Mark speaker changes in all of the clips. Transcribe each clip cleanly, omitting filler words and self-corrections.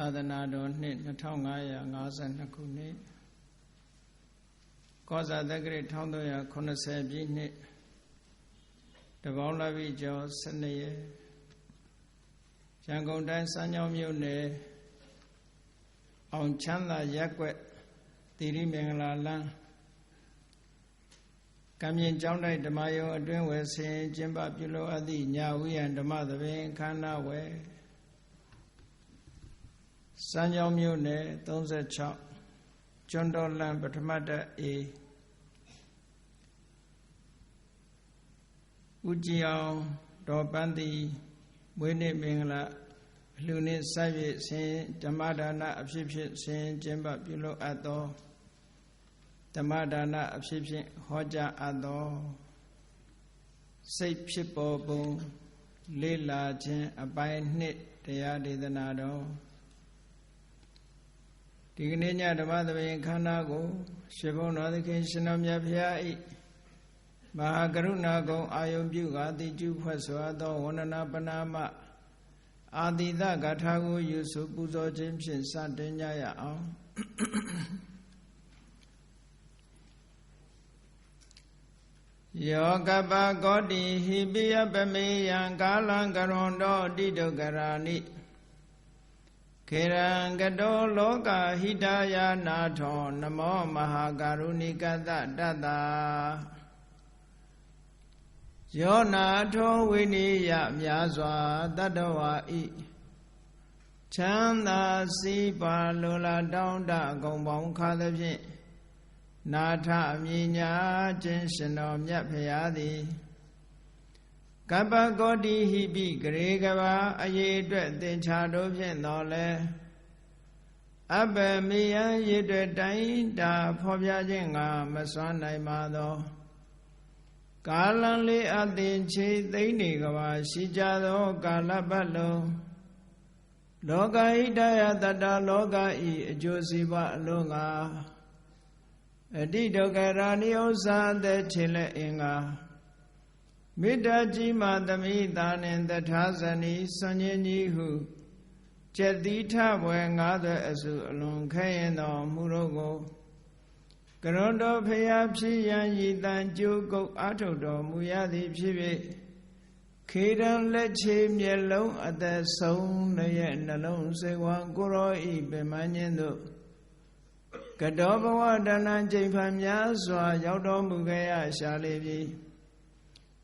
Speaker 1: သာသနာတော်နှစ်2552ခုနှစ်ကောဇာတက္ကရာ1380ပြည့်နှစ်တပေါင်းလပိကျော်12ရက်ရန်ကုန်တိုင်းစမ်းချောင်းမြို့နယ်အောင်ချမ်းသာရပ်ကွက်သီရိမင်္ဂလာလမ်းကံမြင့်ကျောင်းတိုက်ဓမ္မယုံအတွင်းဝယ်ဆင်ကျင်းပပြုလုပ်အပ်သည့်ညဝိယံဓမ္မသဘင်ခန္ဓာဝယ်စမ်းချောင်းမြို့နယ်36ကျွန်းတော်လမ်းပထမတက်အေဦးကြည်အောင်တော်ပန်းသည်မွေးနေ့မင်္ဂလာလူနှင့်ဆက်၍ဆင်ဓမ္မဒါနအဖြစ်ဖြင့်ဆင်ကျင်းပပြုလုပ်အပ်သောဓမ္မဒါနအဖြစ်ဖြင့်ဟောကြားအပ်သောစိတ်ဖြစ်ပေါ်ပုံလေ့လာခြင်းအပိုင်းနှစ်တရားဒေသနာတော်ဒီကနေ့ညဓမ္မသဘင်ခန္ဓာကိုရှင်ဘုန်းတော်သခင်ရှင်တော်မြတ်ဖျား၏မဟာကရုဏာကုံအာယုံပြုကာတိကျုဖွဲ့စွာသောဝန္ဒနာပနာမအာတိတဂါထာကိုယူဆပူဇော်ခြင်းဖြင့်စတင်ကြရအောင်ယောကပကောတိဟိပိယပမေယံကာလံကရွန်တောတိတုကရာနိခေရံကတောလောကဟိတယာနာထောနမောမဟာကရုဏိကတတတ္တာယောနာထောဝိနိယမြာစွာတတ္တဝါဤချမ်းသာစီးပါလိုလားတောင်းတအကုန်ပေါင်းခါသဖြင့်နာထအမြညာခြင်းရှင်တော်မြတ်ဖရာသည်ကပ္ပကောတိဟိပိဂရေကဘာအရေးအတွက်သင်္ချာတို့ဖြင့်တော်လဲအပ္ပမေယရေအတွက်တိုင်းတာဖော်ပြခြင်းငါမစွမ်းနိုင်ပါသောကာလံလေးအသင်ချေသိမ့်နေကဘာရှိကြသောကာလပတ်လုံးလောကဟိတယတတ္တလောကဤအကျိုးစီးပွားအလုံးငါအတိဒုက္ခရာနိဥ္စာသက်ချေလက်အင်္ဂါမေတ္တာကြီးမှသမိတာနှင့်တထာဇနီစွန်ခြင်းကြီးဟုကျက်တိထဘွယ်ငါးသွဲအစုအလွန်ခဲရင်တော်မူတော့ကိုကရွန်တော်ဖရာဖြစ်ရန်ရည်တန်ကြိုးကုပ်အာထုတ်တော်မူရသည်ဖြစ်၍ခေတံလက်ချေမျက်လုံးအသက်ဆုံးရဲ့နှလုံးစိတ်ဝါကိုရောဤပင်မခြင်းတို့ကတောဘဝတဏ္ဍကျိန်ဖန်များစွာရောက်တော်မူခဲ့ရရှာလေပြီ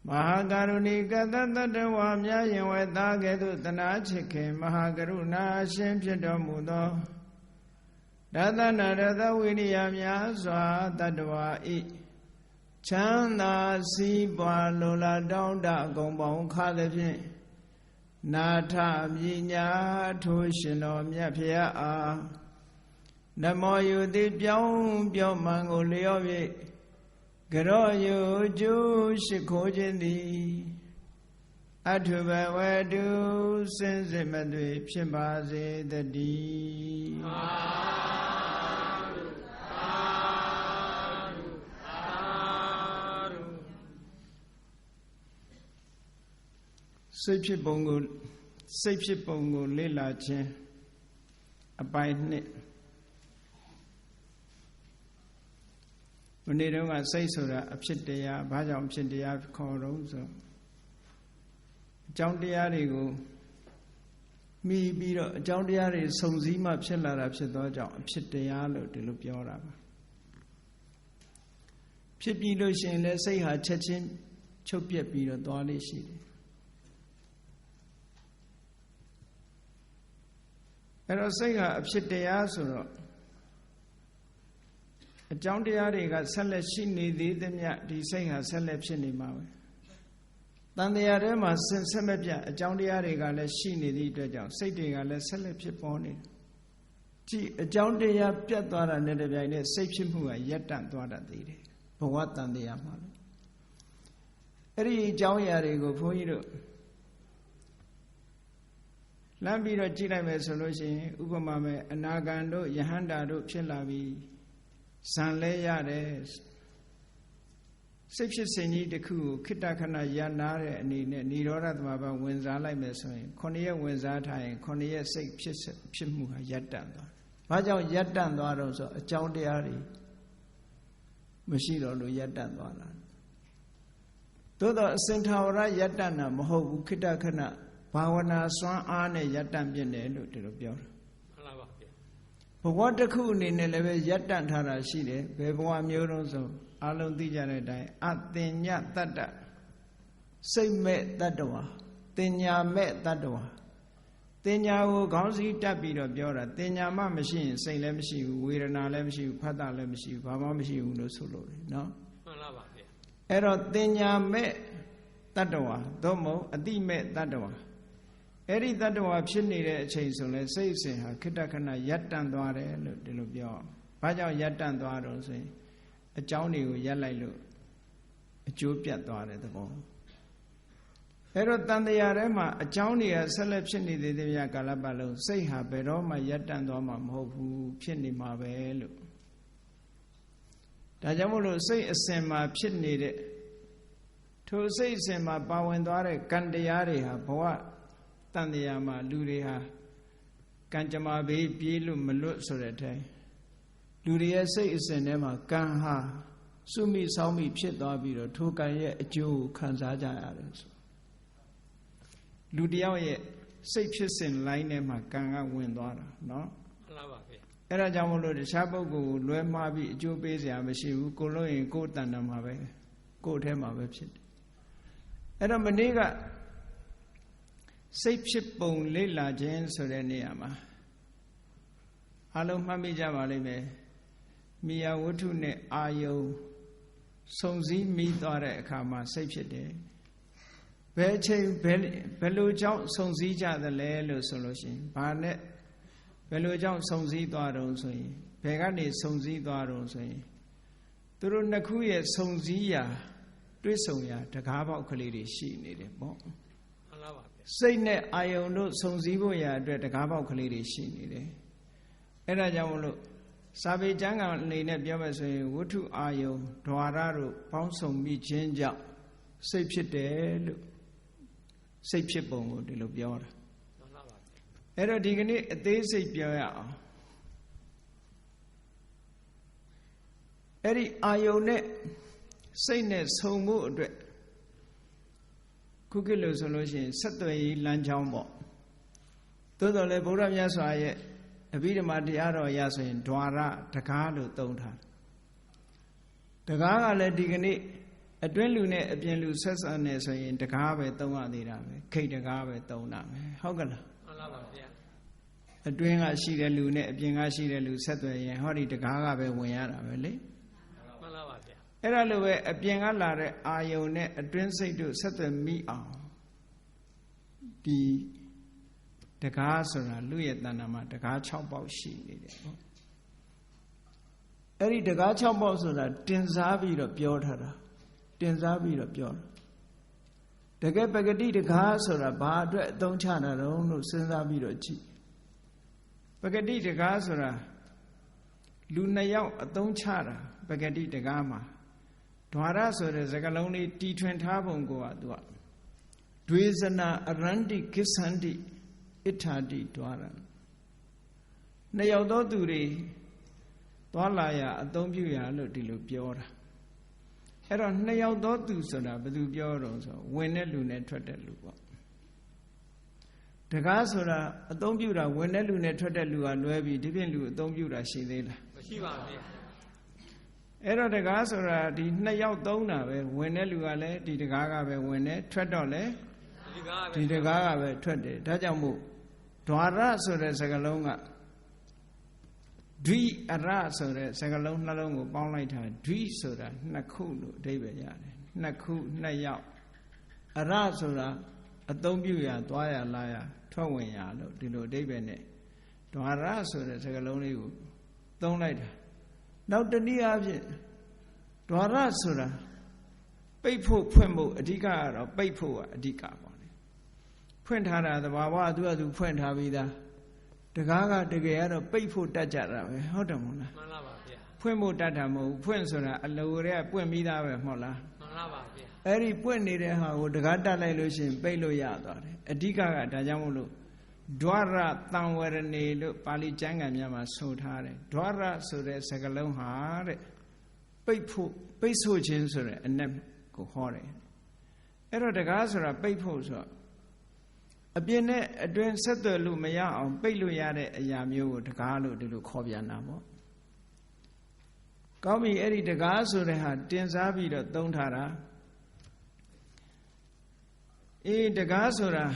Speaker 1: မဟာကရုဏီကတတ္တဝါများရင်ဝဲသားကဲ့သို့တနာချစ်ခင်မဟာကရုဏာအရှင်ဖြစ်တော်မူသောဒသနာရသဝိရိယများစွာတတ္တဝါဤချမ်းသာစီးပွားလိုလားတောင်းတအကုန်ပေါင်းခါသဖြင့်နာထမြညာထိုးရှင်တော်မြတ်ဖျားအားနမောယုတိပြောင်းပြောမှန်ကိုလျော့၍ကရောယုကျိုးရှိခိုးခြင်းသည်အထုဘဝတုစင်စစ်မသွေဖြစ်ပါစေတည်းသာဓုသာဓုသာဓုစိတ်ဖြစ်ပုံကိုလေ့လာခြင်းအပိုင်းနှစ်မနေ့တုန်းကစိတ်ဆိုတာအဖြစ်တရားဘာကြောင့်အဖြစ်တရားခေါ်တော့ဆိုအကြောင်းတရားတွေကိုမှီပြီးတော့အကြောင်းတရားတွေစုံစည်းမှဖြစ်လာတာဖြစ်သောကြောင့်အဖြစ်တရားလို့ဒီလိုပြောတာပါဖြစ်ပြီးလို့ရှိရင်လည်းစိတ်ဟာချက်ချင်းချုပ်ပြက်ပြီးတော့သွားလေးရှိတယ်အဲ့တော့စိတ်ဟာအဖြစ်တရားဆိုတော့အကြောင်းတရားတွေကဆက်လက်ရှိနေသေးသမျှဒီစိတ်ဟာဆက်လက်ဖြစ်နေမှာပဲတန်တရားထဲမှာဆက်မပြတ်အကြောင်းတရားတွေကလည်းရှိနေသည့်အတွက်ကြောင့်စိတ်တွေကလည်းဆက်လက်ဖြစ်ပေါ်နေတယ်ကြည်အကြောင်းတရားပြတ်သွားတာနဲ့တပြိုင်နက်စိတ်ဖြစ်မှုကရပ်တန့်သွားတတ်သေးတယ်ဘဝတန်တရားမှာလေအဲ့ဒီအကြောင်းအရာတွေကိုဘုန်းကြီးတို့လမ်းပြီးတော့ကြည့်လိုက်မယ်ဆိုလို့ရှိရင်ဥပမာမဲ့အနာဂံတို့ယဟန္တာတို့ဖြစ်လာပြီးဇံလဲရတယ် စိတ်ဖြစ်စဉ်ကြီးတစ်ခုကိုခိတ္တခဏရနာတဲ့အနေနဲ့និရောဓသမဘာဝင်စားလိုက်မယ်ဆိုရင်9ရက်ဝင်စားထားရင်9ရက်စိတ်ဖြစ်မှုဟာရပ်တန့်သွားတယ်။ဘာကြောင့်ရပ်တန့်သွားတော့ဆိုအကြောင်းတရားတွေမရှိတော့လို့ရပ်တန့်သွားတာ။သို့တော့အစင်ထာဝရရပ်တန့်တာမဟုတ်ဘူးခိတ္တခဏဘာဝနာစွမ်းအားနဲ့ရပ်တန့်ပြတယ်လို့ဒီလိုပြောတာ။မှန်ပါပါဗျာ။ဘဝတစ်ခုအနေနဲ့လည်းပဲရပ်တန့်ထားတာရှိတယ်။ဘယ်ဘဝမျိုးတုန်းဆိုအလုံးသိကြတဲ့အတိုင်းအတင်ညတတ္တစိတ်မဲ့တတ္တဝါတင်ညာမဲ့တတ္တဝါတင်ညာကိုခေါင်းစည်းတက်ပြီးတော့ပြောတာတင်ညာမှမရှိရင်စိတ်လည်းမရှိဘူးဝေဒနာလည်းမရှိဘူးဖတ်တာလည်းမရှိဘူးဘာမှမရှိဘူးလို့ဆိုလို့တယ်နော်မှန်လားပါဗျာအဲ့တော့တင်ညာမဲ့တတ္တဝါသို့မဟုတ်အတိမဲ့တတ္တဝါအဲ့ဒီတတ္တဝါဖြစ်နေတဲ့အချိန်ဆိုလဲစိတ်အစဉ်ဟာခိတ္တခဏရပ်တန့်သွားတယ်လို့ဒီလိုပြောဘာကြောင့်ရပ်တန့်သွားတော့ဆိုရင်အကြောင်းတွေကိုရပ်လိုက်လို့အကျိုးပြတ်သွားတဲ့သဘောအဲ့တော့တန်တရားထဲမှာအကြောင်းတွေကဆက်လက်ဖြစ်နေသေးတဲ့ကာလပတ်လုံးစိတ်ဟာဘယ်တော့မှရပ်တန့်သွားမှာမဟုတ်ဘူးဖြစ်နေမှာပဲလို့ဒါကြောင့်မို့လို့စိတ်အစဉ်မှာဖြစ်နေတဲ့ထိုစိတ်အစဉ်မှာပါဝင်သွားတဲ့ကံတရားတွေဟာဘဝတန်တရားမှာလူတွေဟာကံကြမ္မာဘေးပြေးလို့မလွတ်ဆိုတဲ့အတိုင်းလူတွေရဲ့စိတ်အစဉ်ထဲမှာကံဟာစုမိဆောင်းမိဖြစ်သွားပြီးတော့ထိုကံရဲ့အကျိုးကိုခံစားကြရတယ်ဆိုလူတယောက်ရဲ့စိတ်ဖြစ်စဉ်လိုင်းထဲမှာကံကဝင်သွားတာနော်မှန်ပါပါဗျာအဲ့ဒါကြောင့်မလို့တခြားပုဂ္ဂိုလ်ကိုလွဲမှားပြီးအကျိုးပေးစရာမရှိဘူးကိုလို့ရင်ကိုယ်တဏ္ဍာမှာပဲကိုယ်ထဲမှာပဲဖြစ်တယ်အဲ့တော့မနေ့ကစိတ်ဖြစ်ပုံလေ့လာခြင်းဆိုတဲ့နေရာမှာအလုံးမှတ်မိကြပါလိမ့်မယ်မိယာဝတ္ထုနဲ့အာယုံစုံစည်းမိသွားတဲ့အခါမှာစိတ်ဖြစ်တယ်ဘယ်အချိန်ဘယ်လိုကြောင့်စုံစည်းကြသလဲလို့ဆိုလို့ရှိရင်ဘာနဲ့ဘယ်လိုကြောင့်စုံစည်းသွားတော့ဆိုရင်ဘယ်ကနေစုံစည်းသွားတော့ဆိုရင်သူတို့နှစ်ခုရဲ့စုံစည်းရာတွဲဆုံရာတကားပေါက်ကလေးတွေရှိနေတယ်ပေါ့မှန်ပါပါစိတ်နဲ့အာယုံတို့စုံစည်းဖို့ရာအတွက်တကားပေါက်ကလေးတွေရှိနေတယ်အဲ့ဒါကြောင့်မလို့စာပေကျမ်းဂန်အနေနဲ့ပြောမယ်ဆိုရင်ဝတ္ထုအာယုံဓဝါရတို့ပေါင်းစုံမိခြင်းကြောင့်စိတ်ဖြစ်တယ်လို့စိတ်ဖြစ်ပုံကိုဒီလိုပြောတာမှန်ပါပါအဲ့တော့ဒီကနေ့အသေးစိတ်ပြောရအောင်အဲ့ဒီအာယုံနဲ့စိတ်နဲ့ဆုံမှုအတွက်ခုခေတ်လို့ဆိုလို့ရှိရင်ဆက်သွယ်ရေးလမ်းကြောင်းပေါ့သို့တော်လည်းဗုဒ္ဓမြတ်စွာရဲ့အဘိဓမ္မာတရားတော်ရဆိုရင်ဓဝါရတကားလို့သုံးထားတကားကလည်းဒီကနေ့အတွင်းလူနဲ့အပြင်လူဆက်ဆံနေဆိုရင်တကားပဲသုံးရသေးတာပဲခိတ်တကားပဲသုံးတာပဲဟုတ်ကလားမှန်ပါပါဗျာအတွင်းကရှိတဲ့လူနဲ့အပြင်ကရှိတဲ့လူဆက်သွယ်ရင်ဟောဒီတကားကပဲဝင်ရတာပဲလေမှန်ပါပါဗျာအဲ့ဒါလိုပဲအပြင်ကလာတဲ့အာယုံနဲ့အတွင်းစိတ်တို့ဆက်သွယ်မိအောင်ဒီတကားဆိုတာလူရဲ့တဏ္ဍာမှာတကား6ပေါက်ရှိနေတယ်ပေါ့အဲ့ဒီတကား6ပေါက်ဆိုတာတင်စားပြီးတော့ပြောထားတာတင်စားပြီးတော့ပြောတာတကယ်ပဂတိတကားဆိုတာဘာအတွက်အသုံးချတာတုံးလို့စဉ်းစားပြီးတော့ကြည့်ပဂတိတကားဆိုတာလူ2ယောက်အသုံးချတာပဂတိတကားမှာဓဝါရဆိုတဲ့စကားလုံးလေးတီထွင်ထားပုံကိုသူကဒွေဇနာအရန္တိကိစ္ဆန္တိဣထာတိဒွါရ2ယောက်သောသူတွေသွားလာရအသုံးပြုရလို့ဒီလိုပြောတာအဲ့တော့2ယောက်သောသူဆိုတာဘယ်သူပြောတော့ဆိုဝင်တဲ့လူနဲ့ထွက်တဲ့လူပေါ့တကားဆိုတာအသုံးပြုတာဝင်တဲ့လူနဲ့ထွက်တဲ့လူကလွဲပြီးဒီပြင်လူအသုံးပြုတာရှိသေးလားမရှိပါဘူးအဲ့တော့တကားဆိုတာဒီ2ယောက်သုံးတာပဲဝင်တဲ့လူကလည်းဒီတကားကပဲဝင်တယ်ထွက်တော့လည်းဒီတကားကပဲထွက်တယ်ဒါကြောင့်မို့ဓဝါရဆိုတဲ့စကားလုံးကဒွိအရဆိုတဲ့စကားလုံးနှလုံးကိုပေါင်းလိုက်တာဒွိဆိုတာ2ခုလို့အဓိပ္ပာယ်ရတယ်2ခု2ယောက်အရဆိုတာအသုံးပြုရသွားရလာရထွက်ဝင်ရလို့ဒီလိုအဓိပ္ပာယ်နဲ့ဓဝါရဆိုတဲ့စကားလုံးလေးကိုသုံးလိုက်တာနောက်တနည်းအားဖြင့်ဓဝါရဆိုတာပိတ်ဖို့ဖွင့်ဖို့အဓိကကတော့ပိတ်ဖို့ကအဓိကပါလေဖွင့်ထားတာသဘာဝသူကသူဖွင့်ထားပြီးသားတကားကတကယ်ကတော့ပိတ်ဖို့တတ်ကြတာပဲဟုတ်တယ်မို့လားမှန်ပါပါဗျာဖွင့်ဖို့တတ်တာမဟုတ်ဘူးဖွင့်ဆိုတာအလိုတည်းကပွင့်ပြီးသားပဲမဟုတ်လားမှန် အဲ့ဒီပွင့်နေတဲ့ဟာကိုတကားတက်လိုက်လို့ရှိရင်ပိတ်လို့ရသွားတယ်အဓိကကဒါကြောင့်မို့လို့ဒွါရတံဝရဏေလို့ပါဠိကျမ်းဂန်များမှာဆိုထားတယ်ဒွါရဆိုတဲ့စကားလုံးဟာတဲ့ပိတ်ဆို့ခြင်းဆိုတဲ့အနက်ကိုဟောတယ်အဲ့တော့တကားဆိုတာပိတ်ဖို့ဆိုတော့အပြင်နဲ့အတွင်းဆက်သွယ်လို့မရအောင်ပိတ်လို့ရတဲ့အရာမျိုးကိုတကားလို့ဒီလိုခေါ်ပြန်တာပေါ့ကောင်းပြီအဲ့ဒီတကားဆိုတဲ့ဟာတင်စားပြီးတော့သုံးထားတာတကားဆိုတာ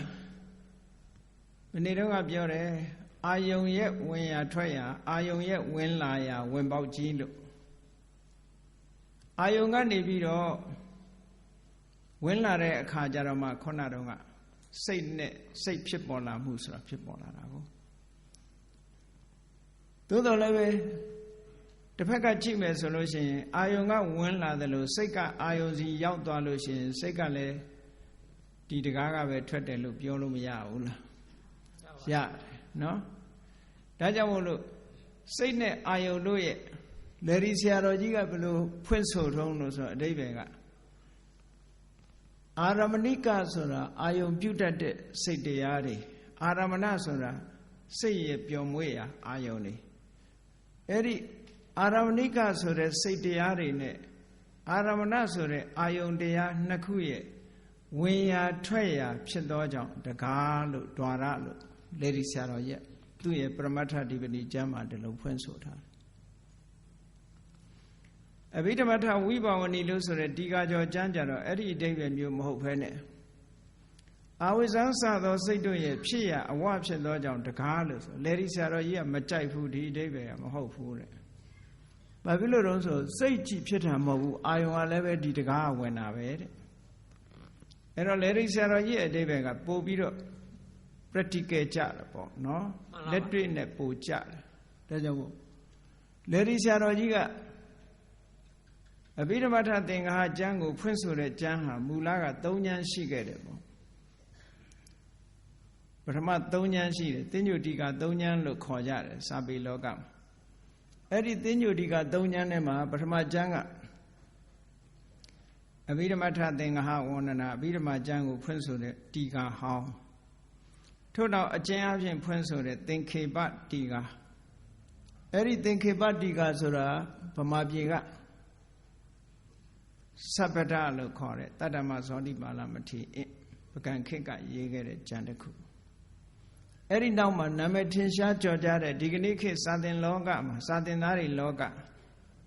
Speaker 1: မနေ့တော့ကပြောတယ်အာယုံရဲ့ဝင်ရာထွက်ရာအာယုံရဲ့ဝင်လာရာဝင်ပေါက်ကြီးလို့အာယုံကနေပြီးတော့ဝင်လာတဲ့အခါကျတော့မှခုနတော့ကစိတ်နဲ့စိတ်ဖြစ်ပေါ်လာမှုဆိုတာဖြစ်ပေါ်လာတာကိုသို့တော်လည်းပဲတစ်ဖက်ကကြည့်မယ်ဆိုလို့ရှိရင်အာယုံကဝင်လာတယ်လို့စိတ်ကအာယုံစီရောက်သွားလို့ရှိရင်စိတ်ကလည်းဒီတကားကပဲထွက်တယ်လို့ပြောလို့မရဘူးလားရတယ်နော်ဒါကြောင့်မို့လို့စိတ်နဲ့အာယုံတို့ရဲ့လေရီဆရာတော်ကြီးကဘယ်လိုဖွင့်ဆိုထုံးလို့ဆိုတော့အဓိပ္ပာယ်ကအာရမဏိကဆိုတာအာယုံပြုတ်တတ်တဲ့စိတ်တရားတွေအာရမဏဆိုတာစိတ်ရဲ့ပျော်မွေ့ရာအာယုံတွေအဲ့ဒီအာရမဏိကဆိုတဲ့စိတ်တရားတွေနဲ့အာရမဏဆိုတဲ့အာယုံတရားနှစ်ခုရဲ့ဝင်ရာထွက်ရာဖြစ်သောကြောင့်တကားလို့ဒွါရလို့လေဒီဆရာတော်ရဲ့သူ့ရဲ့ပရမတ္ထဓိပတိကျမ်းမှာဒီလိုဖွင့်ဆိုထားတယ်အဘိဓမ္မထဝိဘာဝဏီလို့ဆိုတဲ့ဒီကာကျော်ကျမ်းကြတော့အဲ့ဒီအဓိပ္ပာယ်မျိုးမဟုတ်ဘဲနဲ့အာဝိဇ္ဇံစသောစိတ်တို့ရဲ့ဖြစ်ရအဝဖြစ်သောကြောင့်တကားလို့ဆိုလေဒီဆရာတော်ကြီးကမကြိုက်ဘူးဒီအဓိပ္ပာယ်ကမဟုတ်ဘူးတဲ့ဘာဖြစ်လို့တုံးဆိုစိတ်ကြည့်ဖြစ်တာမဟုတ်ဘူးအာယုံကလည်းပဲဒီတကားကဝင်တာပဲတဲ့အဲ့တော့လေဒီဆရာတော်ကြီးရဲ့အဓိပ္ပာယ်ကပို့ပြီးတော့ practical ကြတယ်ပေါ့နော်လက်တွေ့နဲ့ပို့ကြတယ်ဒါကြောင့်မို့လေဒီဆရာတော်ကြီးကအဘိဓမ္မထသင်္ဃာကျမ်းကိုဖွင့်ဆိုတဲ့ကျမ်းဟာမူလက3ဉာဏ်ရှိခဲ့တယ်ပေါ့ပထမ3ဉာဏ်ရှိတယ်သင်္ညုတိက3ဉာဏ်လို့ခေါ်ကြတယ်စာပေလောကမှာအဲ့ဒီသင်္ညုတိက3ဉာဏ်ထဲမှာပထမကျမ်းကအဘိဓမ္မထသင်္ဃာဝန္ဒနာအဘိဓမ္မာကျမ်းကိုဖွင့်ဆိုတဲ့တီကာဟောင်းထို့နောက်အကျဉ်းအဖြစ်ဖွင့်ဆိုတဲ့သင်္ခေပတီကာအဲ့ဒီသင်္ခေပတီကာဆိုတာဗမာပြည်ကသဗ္ဗတလို့ခေါ်တဲ့တတ္တမဇောတိပါဠမထေရပကံခေတ်ကရေးခဲ့တဲ့ကျမ်းတစ်ခုအဲ့ဒီနောက်မှာနာမည်ထင်ရှားကျော်ကြားတဲ့ဒီကနေ့ခေတ်စာသင်လောကမှာစာသင်သားတွေလောက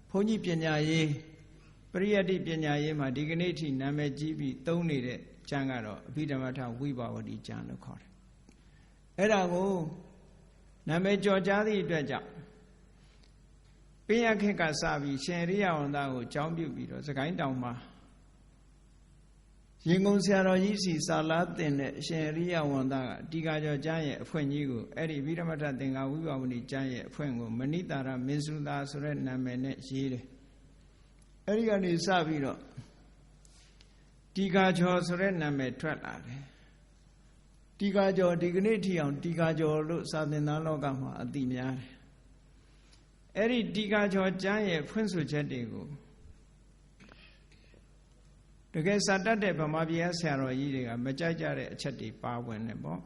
Speaker 1: ဘုန်းကြီးပညာရေးပရိယတ္တိပညာရေးမှာဒီကနေ့အထိနာမည်ကြီးပြီးသုံးနေတဲ့ကျမ်းကတော့အဘိဓမ္မထဝိဘာဝတိကျမ်းလို့ခေါ်တယ်အဲ့ဒါကိုနာမည်ကျော်ကြားသည့်အတွက်ကြောင့်ပင်ရခေတ်ကစပြီးရှင်ရိယဝန္တာကိုအကြောင်းပြုပြီးတော့စကိုင်းတောင်မှာရင်ကုန်ဆရာတော်ကြီးစီစာလားတင်တဲ့ရှင်ရိယဝန္တာကတီကာကျော်ကျမ်းရဲ့အဖွင့်ကြီးကိုအဲ့ဒီဗိဓမ္မထသင်္ဃာဝိဘာဝတိကျမ်းရဲ့အဖွင့်ကိုမဏိတာရမင်းစုသာဆိုတဲ့နာမည်နဲ့ရေးတယ်အဲ့ဒီကနေစပြီးတော့တီကာကျော်ဆိုတဲ့နာမည်ထွက်လာတယ်တီကာကျော်ဒီကနေ့ထိအောင်တီကာကျော်လို့စာသင်သားလောကမှာအသိများတယ်အဲ့ဒီတီကာကျော်ကျမ်းရဲ့ဖွင့်ဆိုချက်တွေကိုတကယ်စာတတ်တဲ့ဗမာပြည်ဆရာတော်ကြီးတွေကမကြိုက်ကြတဲ့အချက်တွေပါဝင်တယ်ပေါ့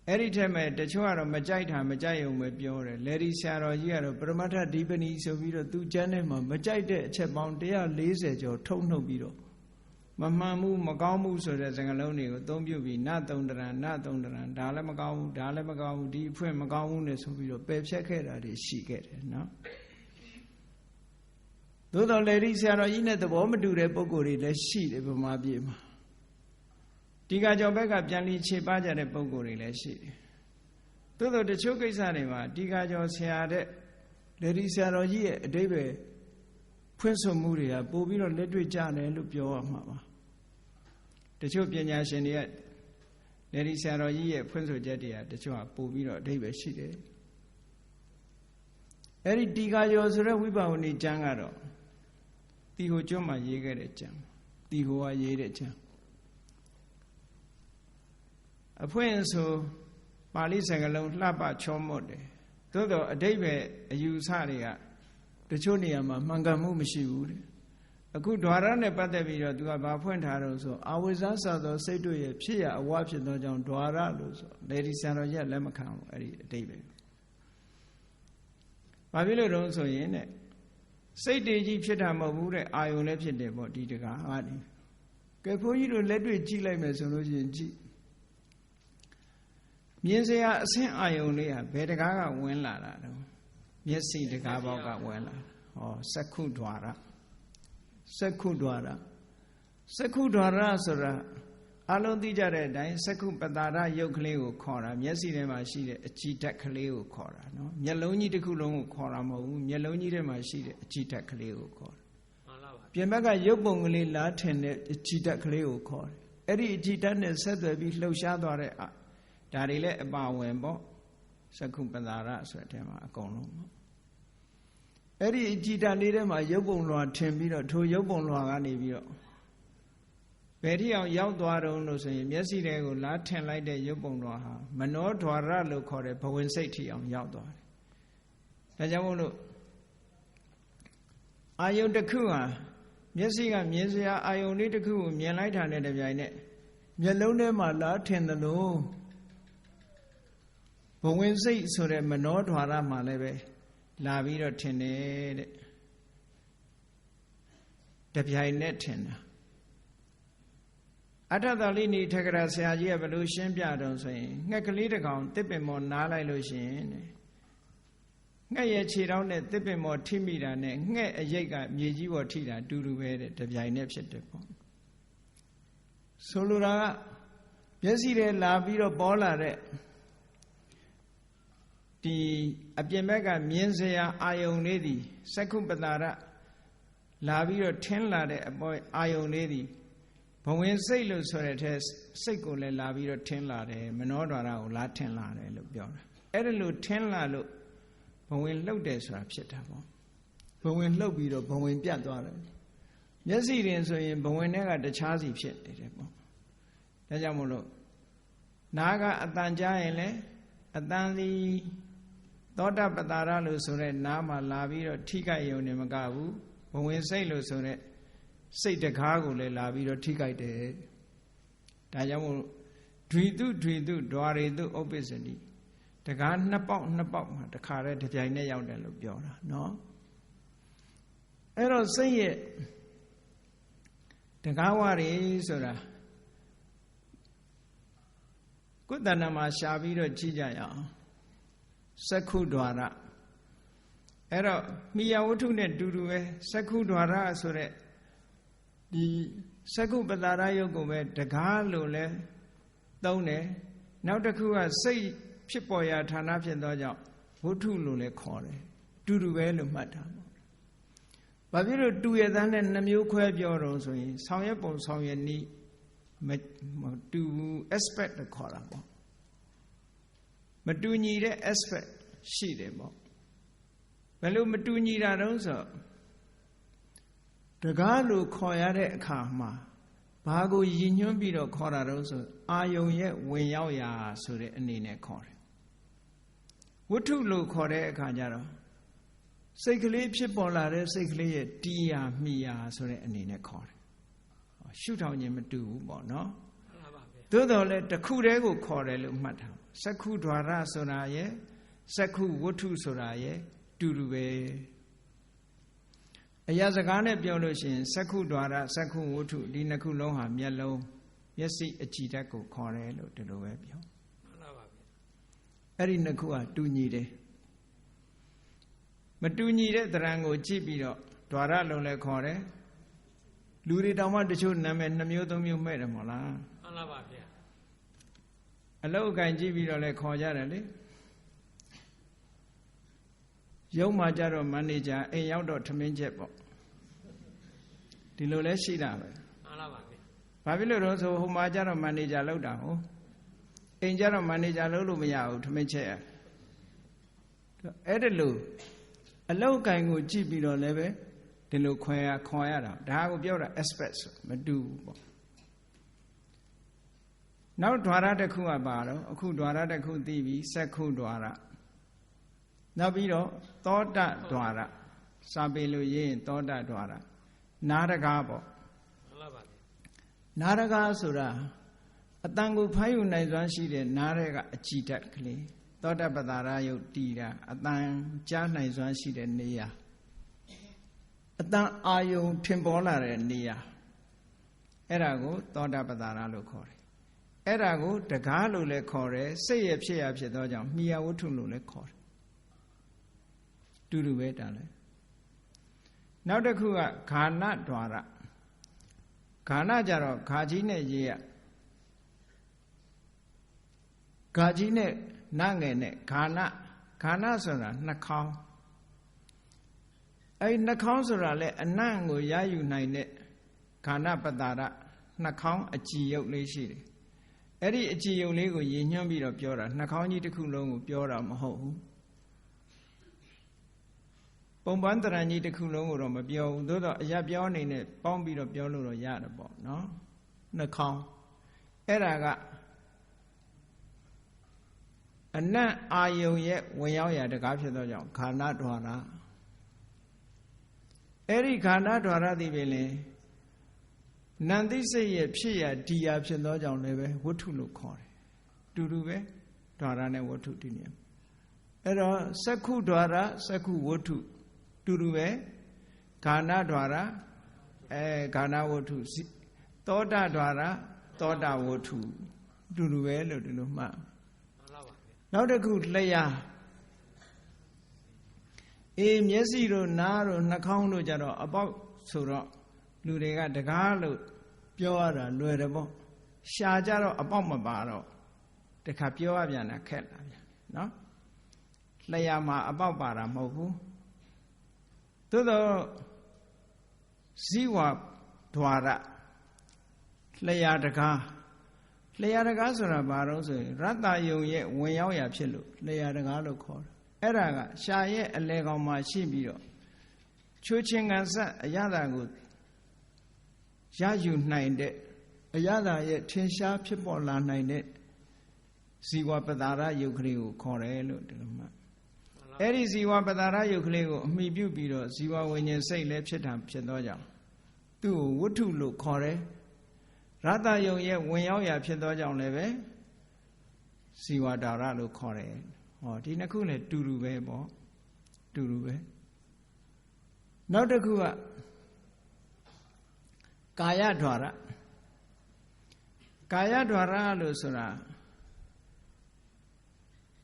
Speaker 1: အဲ့ဒီထက်မဲ့တချို့ကတော့မကြိုက်တာမကြိုက်ရုံပဲပြောတယ်လေဒီဆရာတော်ကြီးကတော့ပရမတ္ထဓိပနိဆိုပြီးတော့သူကျမ်းထဲမှာမကြိုက်တဲ့အချက်ပေါင်း140ကျော်ထုတ်နှုတ်ပြီးတော့မမှန်ဘူးမကောင်းဘူးဆိုတဲ့စကားလုံးတွေကိုအသုံးပြုပြီးနသုံးတရံနသုံးတရံဒါလည်းမကောင်းဘူးဒါလည်းမကောင်းဘူးဒီအဖွင့်မကောင်းဘူးနဲ့ဆိုပြီးတော့ပယ်ဖြတ်ခဲ့တာတွေရှိခဲ့တယ်နော်သို့တော်လေဒီဆရာတော်ကြီးနဲ့သဘောမတူတဲ့ပုံကိုယ်တွေလည်းရှိတယ်ဗမာပြည်မှာဒီကကြောင့်ဘက်ကပြန်ပြီးခြေပကြတဲ့ပုံကိုယ်တွေလည်းရှိတယ်သို့တော်တချို့ကိစ္စတွေမှာဒီကကြောင့်ဆရာတဲ့လေဒီဆရာတော်ကြီးရဲ့အဓိပ္ပာယ်ဖွင့်ဆိုမှုတွေကပို့ပြီးတော့လက်တွေ့ကြတယ်လို့ပြောရမှာပါတချို့ပညာရှင်တွေကလေဒီဆရာတော်ကြီးရဲ့ဖွင့်ဆိုချက်တွေကတချို့ကပို့ပြီးတော့အဓိပ္ပာယ်ရှိတယ်အဲ့ဒီတီကာကျော်ဆိုတဲ့ဝိပါဝဏီကျမ်းကတော့တီဟိုကျွန်းမှာရေးခဲ့တဲ့ကျမ်းတီဟိုကရေးတဲ့ကျမ်းအဖွင့်ဆိုပါဠိစကားလုံးလှပချောမွတ်တယ်သို့တော့အဓိပ္ပာယ်အယူဆတွေကတချို့နေရာမှာမှန်ကန်မှုမရှိဘူးတဲ့ အခုဓာရနဲ့ပတ်သက်ပြီးတော့သူကဘာဖွင့်ထားတော့ဆိုအဝိဇ္ဇစသောစိတ်တို့ရဲ့ဖြစ်ရအဝဖြစ်သောကြောင့်ဓာရလို့ဆိုလေဒီဆံတော်ရက်လက်မခံဘူးအဲ့ဒီအတိတ်ပဲဘာဖြစ်လို့တုံးဆိုရင်တဲ့စိတ်တည်ကြီးဖြစ်တာမဟုတ်ဘူးတဲ့အာယုံလည်းဖြစ်တယ်ပေါ့ဒီတကားဟာဒီကဲဘုန်းကြီးတို့လက်တွေ့ကြည့်လိုက်မယ်ဆိုလို့ရှိရင်ကြည့်မြင်စရာအဆင့်အာယုံလေးဟာဘယ်တကားကဝင်လာတာတော့မျက်စိတကားပေါက်ကဝင်လာဟောစက္ခုဓာရစက္ခုဓာရစက္ခုဓာရဆိုတာအလုံးသိကြတဲ့အတိုင်းစက္ခုပတာရယုတ်ကလေးကိုခေါ်တာမျက်စိထဲမှာရှိတဲ့အကြည်ဓာတ်ကလေးကိုခေါ်တာနော်မျက်လုံးကြီးတစ်ခုလုံးကိုခေါ်တာမဟုတ်ဘူးမျက်လုံးကြီးထဲမှာရှိတဲ့အကြည်ဓာတ်ကလေးကိုခေါ်တယ်မှန်ပါပါပြင်ဘက်ကရုပ်ပုံကလေးလားထင်တဲ့အကြည်ဓာတ်ကလေးကိုခေါ်တယ်အဲ့ဒီအကြည်ဓာတ်နဲ့ဆက်သွယ်ပြီးလှုပ်ရှားသွားတဲ့ဒါတွေလည်းအပါဝင်ပေါ့စက္ခုပတာရဆိုတဲ့အထဲမှာအကုန်လုံးပေါ့အဲ့ဒီအကြည်ဓာတ်လေးထဲမှာရုပ်ပုံလွှာထင်ပြီးတော့ထိုရုပ်ပုံလွှာကနေပြီးတော့ဘယ်ထိအောင်ရောက်သွားတုံးလို့ဆိုရင်မျက်စိထဲကိုလားထင်လိုက်တဲ့ရုပ်ပုံတော်ဟာမနောဓာရလို့ခေါ်တဲ့ဘဝင်စိတ်ထိအောင်ရောက်သွားတယ်။ဒါကြောင့်မို့လို့အာယုန်တစ်ခုဟာမျက်စိကမြင်စရာအာယုန်လေးတစ်ခုကိုမြင်လိုက်တာနဲ့တပြိုင်နက်မျက်လုံးထဲမှာလားထင်သလိုဘဝင်စိတ်ဆိုတဲ့မနောဓာရမှာလည်းပဲလာပြီးတော့ထင်တယ်တဲ့တပြိုင်နက်ထင်တာအထသလိနိထကရာဆရာကြီးကဘယ်လိုရှင်းပြတော့ဆိုရင်ငှက်ကလေးတစ်ကောင်တစ်ပင်မော်နားလိုက်လို့ရှိရင်ငှက်ရဲ့ခြေထောက်နဲ့တစ်ပင်မော်ထိမိတာနဲ့ငှက်အရိပ်ကမြေကြီးပေါ်ထိတာတူတူပဲတဲ့တပြိုင်နက်ဖြစ်တယ်ပေါ့ဆိုလိုတာကမျက်စိထဲလာပြီးတော့ပေါ်လာတဲ့ဒီအပြင်ဘက်ကမြင်စရာအာယုန်လေးသည်စက္ခုပတာရလာပြီးတော့ထင်းလာတဲ့အပေါ်အာယုန်လေးသည်ဘဝင်စိတ်လို့ဆိုတဲ့ထဲစိတ်ကိုလည်းလာပြီးတော့ထင်းလာတယ်မနောဓာရကိုလာထင်းလာတယ်လို့ပြောတာအဲ့ဒါလို့ထင်းလာလို့ဘဝင်လှုပ်တယ်ဆိုတာဖြစ်တာပေါ့ဘဝင်လှုပ်ပြီးတော့ဘဝင်ပြတ်သွားတယ်မျက်စိတင်ဆိုရင်ဘဝင်ထဲကတခြားစီဖြစ်နေတယ်ပေါ့ဒါကြောင့်မို့လို့နားကအတန်ကြားရင်လည်းအတန်စီသောတပတာရလို့ဆိုတဲ့နားမှာလာပြီးတော့ထိခိုက်ရုံနဲ့မကဘူးဘဝင်စိတ်လို့ဆိုတဲ့စိတ်တကားကိုလည်းလာပြီးတော့ထိခိုက်တယ်ဒါကြောင့်မို့ဒွိတုဒွိတုဓာရေတုဥပ္ပစ္စတိတကားနှစ်ပေါက်မှာတခါတည်းတစ်ပြိုင်နဲ့ရောက်တယ်လို့ပြောတာနော်အဲ့တော့စိတ်ရဲ့တကားဝတွေဆိုတာကုသဏမှာရှာပြီးတော့ကြည့်ကြရအောင်စက္ခုဓာရအဲ့တော့မိယဝတ္ထုနဲ့တူတူပဲစက္ခုဓာရဆိုတဲ့ဒီစက္ခုပတာရယုတ်ကိုပဲတကားလို့လဲသုံးတယ်နောက်တစ်ခုကစိတ်ဖြစ်ပေါ်ရာဌာနဖြစ်သောကြောင့်ဝတ္ထုလို့လဲခေါ်တယ်တူတူပဲလို့မှတ်တာပေါ့ဘာဖြစ်လို့တူရတဲ့နဲ့နှမျိုးခွဲပြောတော့ဆိုရင်ဆောင်ရွက်ပုံဆောင်ရွက်နည်းမတူ aspect လို့ခေါ်တာပေါ့မတူညီတဲ့ aspect ရှိတယ်ပေါ့ဘယ်လိုမတူညီတာတုံးဆိုတကားလို့ခေါ်ရတဲ့အခါမှာဘာကိုရည်ညွှန်းပြီးတော့ခေါ်တာတုံးဆိုအာယုံရဲ့ဝင်ရောက်ရာဆိုတဲ့အနေနဲ့ခေါ်တယ်ဝတ္ထုလို့ခေါ်တဲ့အခါကျတော့စိတ်ကလေးဖြစ်ပေါ်လာတဲ့စိတ်ကလေးရဲ့တီးရာမိရာဆိုတဲ့အနေနဲ့ခေါ်တယ်ရှုထောင်ခြင်းမတူဘူးပေါ့နော်သို့တော်လည်းတစ်ခုတည်းကိုခေါ်တယ်လို့မှတ်ထားစက္ခုဓာရဆိုတာရဲ့စက္ခုဝတ္ထုဆိုတာရဲ့တူတူပဲအရာစကားနဲ့ပြောလို့ရှိရင်စက္ခုဓာရစက္ခုဝတ္ထုဒီနှစ်ခုလုံးဟာမျက်လုံးမျက်စိအကြည်ဓာတ်ကိုခေါ်တယ်လို့ဒီလိုပဲပြောမှန်ပါပါဗျအဲ့ဒီနှစ်ခုကတူညီတယ်မတူညီတဲ့သဏ္ဍာန်ကိုကြည့်ပြီးတော့ဓာရလုံးလည်းခေါ်တယ်လူတွေတောင်မှတချို့နာမည်2မျိုး3မျိုးမှဲ့တယ်မဟုတ်လားမှန်ပါပါဗျအလောက်အကင်ကြည့်ပြီးတော့လည်းခေါ်ကြတယ်လေရုံးမှာကြတော့မန်နေဂျာအိမ်ရောက်တော့ထမင်းချက်ပေါ့ဒီလိုလဲရှိတာပဲမှန်ပါပါဗျဘာဖြစ်လို့တော့ဆိုဟိုမှာကြတော့မန်နေဂျာလောက်တာဟုတ်အိမ်ကြတော့မန်နေဂျာလောက်လို့မရဘူးထမင်းချက်အဲ့ဒါလို့အလောက်ကင်ကိုကြည့်ပြီးတော့လည်းပဲဒီလိုခွဲရတာဒါကိုပြောတာ aspect မတူဘူးပေါ့နောက်ဓာရတစ်ခုကပါတော့အခုဓာရတစ်ခုသိပြီစက္ခုဓာရနောက်ပြီးတော့သောတဓာရစာပေလို့ရေးရင်သောတဓာရ နာရကားပေါ့နာရကားဆိုတာအတန်ကိုဖမ်းယူနိုင်စွမ်းရှိတဲ့နားရဲကအကြည်ဓာတ်ကလေးသောတပတ္တာရယုတ်တည်တာအတန်ကြားနိုင်စွမ်းရှိတဲ့နေရာအတန်အာယုံထင်ပေါ်လာတဲ့နေရာအဲ့ဒါကိုသောတပတ္တာရလို့ခေါ်တယ်အဲ့ဒါကိုတကားလို့လည်းခေါ်တယ်စိတ်ရဖြစ်ရဖြစ်သောကြောင့်မိယဝတ္ထုလို့လည်းခေါ်တယ်တူတူပဲတာလဲနောက်တစ်ခုကဂါနဒွါရဂါနကြတော့ဂါကြီးနဲ့ရေးရဂါကြီးနဲ့နငယ်နဲ့ဂါနဆိုတာနှာခေါင်းအဲ့နှာခေါင်းဆိုတာလဲအနံ့ကိုရယူနိုင်တဲ့ဂါနပတ္တာရနှာခေါင်းအကြည်ယုတ်လေးရှိတယ်အဲ့ဒီအကြည်ယုတ်လေးကိုရည်ညွှန်းပြီးတော့ပြောတာနှာခေါင်းကြီးတစ်ခုလုံးကိုပြောတာမဟုတ်ဘူးပုံပန်းတရံကြီးတစ်ခုလုံးကိုတော့မပြောဘူးသို့တော့အရာပြောအနေနဲ့ပေါင်းပြီးတော့ပြောလို့တော့ရတယ်ပေါ့နော်နှာခေါင်းအဲ့ဒါကအနံ့အာယုံရဲ့ဝင်ရောက်ရာတကားဖြစ်သောကြောင့်ခန္ဓာဒွါရအဲ့ဒီခန္ဓာဒွါရသည်ပင်လေနန္တိစိတ်ရဲ့ဖြစ်ရာဒီရာဖြစ်သောကြောင့်လည်းပဲဝတ္ထုလို့ခေါ်တယ်တူတူပဲဒွါရနဲ့ဝတ္ထုဒီနေအဲ့တော့စက္ခုဒွါရစက္ခုဝတ္ထုတူတူပဲခန္ဓာဒွါရခန္ဓာဝတ္ထုသောတာဒွါရသောတာဝတ္ထုတူတူပဲလို့ဒီလိုမှတ်နောက်တစ်ခုလျှာမျက်စိတို့နားတို့နှာခေါင်းတို့ကြတော့အပေါက်ဆိုတော့လူတွေကတကားလို့ပြောရတာလွယ်တယ်ပေါ့ရှာကြတော့အပေါက်မပါတော့တခါပြောရပြန်တာခက်လာပြန်နော်လျှာမှာအပေါက်ပါတာမဟုတ်ဘူးသို့တော့ဇီဝဒွါရလျှာတကားလျှာတကားဆိုတာဘာလို့ဆိုရင်ရတ္တယုံရဲ့ဝင်ရောက်ရာဖြစ်လို့လျှာတကားလို့ခေါ်တယ်အဲ့ဒါကရှာရဲ့အလေကောင်မှာရှိပြီးတော့ချိုးချင်းကန်ဆက်အရသာကိုရယူနိုင်တဲ့အရသာရဲ့ထင်ရှားဖြစ်ပေါ်လာနိုင်တဲ့ဇီဝပတ္တာရယုတ်ကလေးကိုခေါ်တယ်လို့ဒီလိုမှအဲ့ဒီဇီဝပတ္တာရယုတ်ကလေးကိုအမိပြုပြီးတော့ဇီဝဝိညာဉ်စိတ်လည်းဖြစ်သောကြောင့်သူ့ကိုဝတ္ထုလို့ခေါ်တယ်ရတ္တယုံရဲ့ဝင်ရောက်ရာဖြစ်သောကြောင့်လည်းပဲဇီဝဒါရလို့ခေါ်တယ်ဟောဒီနှစ်ခုနဲ့တူတူပဲပေါ့တူတူပဲနောက်တစ်ခုကကာယဒွါရကာယဒွါရလို့ဆိုတာ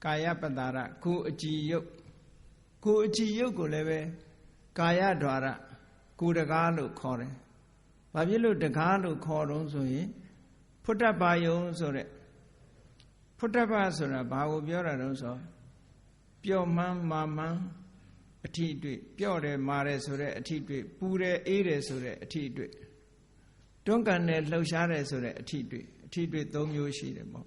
Speaker 1: ကာယပတ္တာရကိုယ်အကြည်ယုတ်ကိုယ်အကြည်ယုတ်ကိုလည်းပဲကာယဒွါရကိုယ်တကားလို့ခေါ်တယ်ဘာဖြစ်လို့တကားလို့ခေါ်တော့ဆိုရင်ဖုတ္တပါယုံဆိုတဲ့ဖုတ္တပဆိုတာဘာကိုပြောတာတော့ဆိုပျော့မှန်းမာမှန်းအထီးတွေ့ပျော့တယ်မာတယ်ဆိုတဲ့အထီးတွေ့ပူတယ်အေးတယ်ဆိုတဲ့အထီးတွေ့တွန်းကန်တယ်လှုပ်ရှားတယ်ဆိုတဲ့အထီးတွေ့၃မျိုးရှိတယ်ပေါ့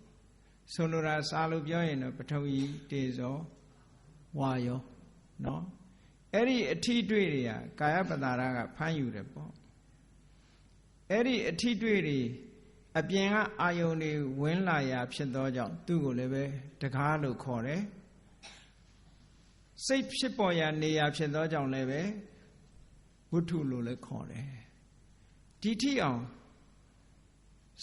Speaker 1: ဆိုလိုတာစာလို့ပြောရင်တော့ပထဝီတေဇောဝါယောနော်အဲ့ဒီအထီးတွေ့တွေကကာယပတ္တာရကဖမ်းယူတယ်ပေါ့အဲ့ဒီအထီးတွေ့တွေအပြင်ကအာယုန်တွေဝင်လာရာဖြစ်သောကြောင့်သူ့ကိုလည်းပဲတကားလို့ခေါ်တယ်စိတ်ဖြစ်ပေါ်ရာနေရာဖြစ်သောကြောင့်လည်းပဲဝတ္ထုလို့လည်းခေါ်တယ်ဒီထိအောင်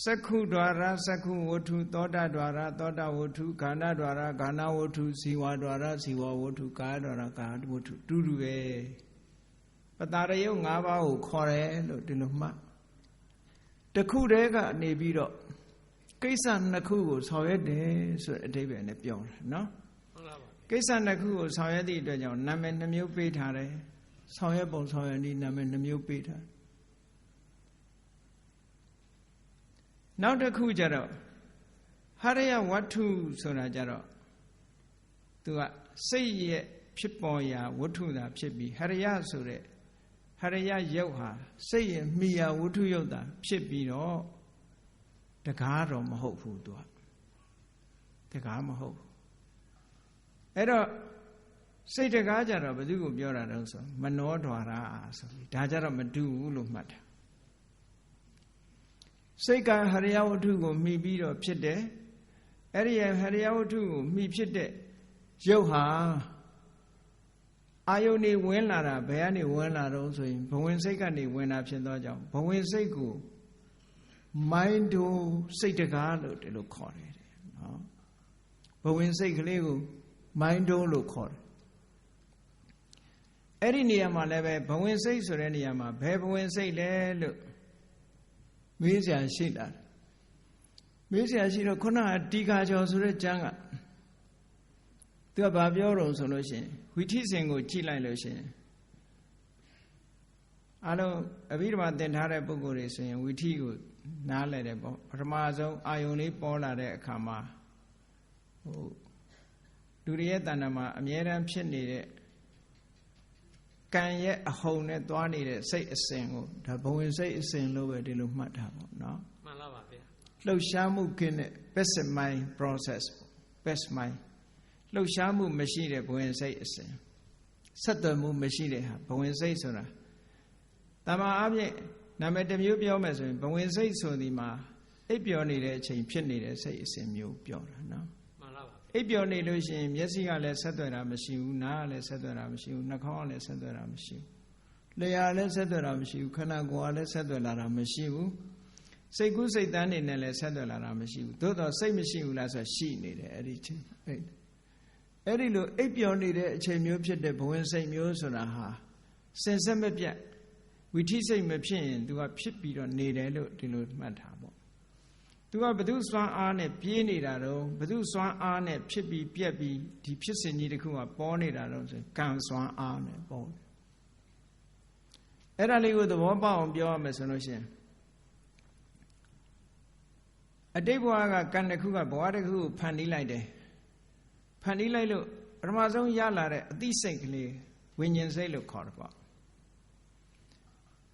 Speaker 1: စက္ခုဒွါရစက္ခုဝတ္ထုသောတာဒွါရသောတာဝတ္ထုခန္ဓာဒွါရခန္ဓာဝတ္ထုဇီဝဒွါရဇီဝဝတ္ထုကာယဒွါရကာယဝတ္ထုတူတူပဲပတ္တာရယုတ်၅ပါးကိုခေါ်တယ်လို့ဒီလိုမှတ်တခုတည်းကနေပြီးတော့ကိစ္စနှစ်ခုကိုဆောင်ရွက်တယ်ဆိုတဲ့အဓိပ္ပာယ်နဲ့ပြောတယ်နော်ဟုတ်လားပါကိစ္စနှစ်ခုကိုဆောင်ရွက်သည့်အတွက်ကြောင့်နာမည်နှမျိုးပေးထားတယ်ဆောင်ရွက်ပုံဆောင်ရွက်နည်းနာမည်နှမျိုးပေးထားနောက်တစ်ခုကျတော့ဟရိယဝတ္ထုဆိုတာကျတော့သူကစိတ်ရဲ့ဖြစ်ပေါ်ရာဝတ္ထုသာဖြစ်ပြီးဟရိယဆိုတဲ့ဟရိယယုတ်ဟာစိတ်ရဲ့မိယာဝတ္ထုယုတ်တာဖြစ်ပြီးတော့တကားတော့မဟုတ်ဘူးသူကတကားမဟုတ်ဘူးအဲ့တော့စိတ်တကားကြတော့ဘယ်သူကိုပြောတာလဲဆိုမနောဒွါရဆိုပြီးဒါကြတော့မတူဘူးလို့မှတ်တာစိတ်ကဟရိယဝတ္ထုကိုမှီပြီးတော့ဖြစ်တယ်အဲ့ဒီဟရိယဝတ္ထုကိုမှီဖြစ်တဲ့ယုတ်ဟာ အာယုန်နေဝင်လာတာဘယ်ကနေဝင်လာတော့ဆိုရင်ဘဝင်စိတ်ကနေဝင်တာဖြစ်သောကြောင့်ဘဝင်စိတ်ကိုမိုင်းတို့စိတ်တကားလို့ဒီလိုခေါ်တယ်နော်ဘဝင်စိတ်ကလေးကိုမိုင်းတို့လို့ခေါ်တယ်အဲ့ဒီနေရာမှာလည်းပဲဘဝင်စိတ်ဆိုတဲ့နေရာမှာဘယ်ဘဝင်စိတ်လဲလို့မေးစရာရှိတာမေးစရာရှိတော့ခုနကတီခါကျော်ဆိုတဲ့ကျမ်းကသူကဘာပြောတော့ဆိုလို့ရှိရင်ဝိထိစဉ်ကိုကြည့်လိုက်လို့ရှိရင်အလုံးအဘိဓမ္မာသင်ထားတဲ့ပုဂ္ဂိုလ်တွေဆိုရင်ဝိထိကိုနားလည်တယ်ပေါ့ပထမဆုံးအာယုန်လေးပေါ်လာတဲ့အခါမှာလူတွေရဲ့တဏ္ဍာမှာအမြဲတမ်းဖြစ်နေတဲ့ကံရဲ့အဟုန်နဲ့သွားနေတဲ့စိတ်အစဉ်ကိုဒါဘဝင်စိတ်အစဉ်လို့ပဲဒီလိုမှတ်တာပေါ့နော်
Speaker 2: မှန်လားပါဗျာ
Speaker 1: လှုပ်ရှားမှုကင်းတဲ့ passive mind process passive mind လှုပ်ရှားမှုမရှိတဲ့ဘဝင်စိတ်အစဉ်ဆက်သွယ်မှုမရှိတဲ့ဟာဘဝင်စိတ်ဆိုတာတမန်အပြည့်နာမည်တစ်မျိုးပြောမယ်ဆိုရင်ဘဝင်စိတ်ဆိုဒီမှာအိပ်ပျော်နေတဲ့အချိန်ဖြစ်နေတဲ့စိတ်အစဉ်မျိုးပြောတာနော်
Speaker 2: မှန်လားပါ
Speaker 1: အိပ်ပျော်နေလို့ရှိရင်မျက်စိကလည်းဆက်သွယ်တာမရှိဘူးနားကလည်းဆက်သွယ်တာမရှိဘူးနှာခေါင်းကလည်းဆက်သွယ်တာမရှိဘူးလျှာလည်းဆက်သွယ်တာမရှိဘူးခန္ဓာကိုယ်ကလည်းဆက်သွယ်လာတာမရှိဘူးစိတ်ကူးစိတ်တန်းနေနဲ့လည်းဆက်သွယ်လာတာမရှိဘူးသို့တော့စိတ်မရှိဘူးလားဆိုရှိနေတယ်အဲ့ဒီချိန်အဲ့ဒီလိုအိပ်ပျော်နေတဲ့အချိန်မျိုးဖြစ်တဲ့ဘဝင်စိတ်မျိုးဆိုတာဟာစင်စစ်မပြတ်ဝိထိစိတ်မဖြစ်ရင် तू ကဖြစ်ပြီးတော့နေတယ်လို့ဒီလိုမှတ်ထားပေါ့ तू ကဘု து စွမ်းအားနဲ့ပြေးနေတာတော့ဘု து စွမ်းအားနဲ့ဖြစ်ပြီးပြက်ပြီးဒီဖြစ်စဉ်ကြီးတစ်ခုကပေါ်နေတာတော့ဆိုကံစွမ်းအားနဲ့ပေါ်တယ်အဲ့ဒါလေးကိုသဘောပေါက်အောင်ပြောရမယ်ဆိုလို့ရှိရင်အတိတ်ဘဝကကံတစ်ခုကဘဝတစ်ခုကိုဖန်တီးလိုက်တယ်ဖန်တီးလိုက်လို့ပထမဆုံးရလာတဲ့အသိစိတ်ကလေးဝိညာဉ်စိတ်လို့ခေါ်တယ်ပေါ့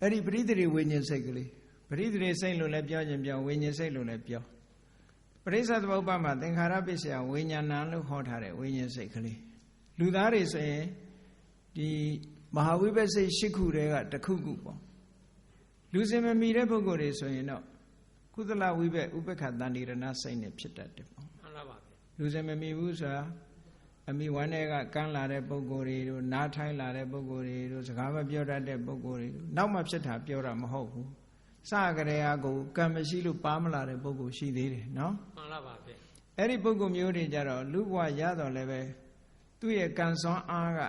Speaker 1: အဲ့ဒီပရိသေတွေဝိညာဉ်စိတ်ကလေးပရိသေတွေစိတ်လို့လည်းပြောခြင်းပြောဝိညာဉ်စိတ်လို့လည်းပြောပရိစ္ဆသမုပ္ပါမှာသင်္ခါရပစ္စယဝိညာဏလို့ခေါ်ထားတဲ့ဝိညာဉ်စိတ်ကလေးလူသားတွေဆိုရင်ဒီမဟာဝိပဿစိတ်၈ခုတည်းကတစ်ခုခုပေါ့လူစင်မမီတဲ့ပုဂ္ဂိုလ်တွေဆိုရင်တော့ကုသလဝိပ္ပဥပ္ပခတန္တိရဏစိတ်နဲ့ဖြစ်တတ်တယ်ပေါ့
Speaker 2: မှန်ပါပါ
Speaker 1: လူစင်မမီဘူးဆိုတာအမိဝမ်းတွေကကန်းလာတဲ့ပုဂ္ဂိုလ်တွေတို့နားထိုင်းလာတဲ့ပုဂ္ဂိုလ်တွေတို့စကားမပြောတတ်တဲ့ပုဂ္ဂိုလ်တွေတို့နောက်မှဖြစ်တာပြောတာမဟုတ်ဘူးစကြရေအကိုကံမရှိလို့ပါမလာတဲ့ပုဂ္ဂိုလ်ရှိသေးတယ်နော်
Speaker 2: မှန်ပါပါဗျ
Speaker 1: အဲ့ဒီပုဂ္ဂိုလ်မျိုးတွေကြတော့လူဘဝရတော့လည်းပဲသူ့ရဲ့ကံစွမ်းအားက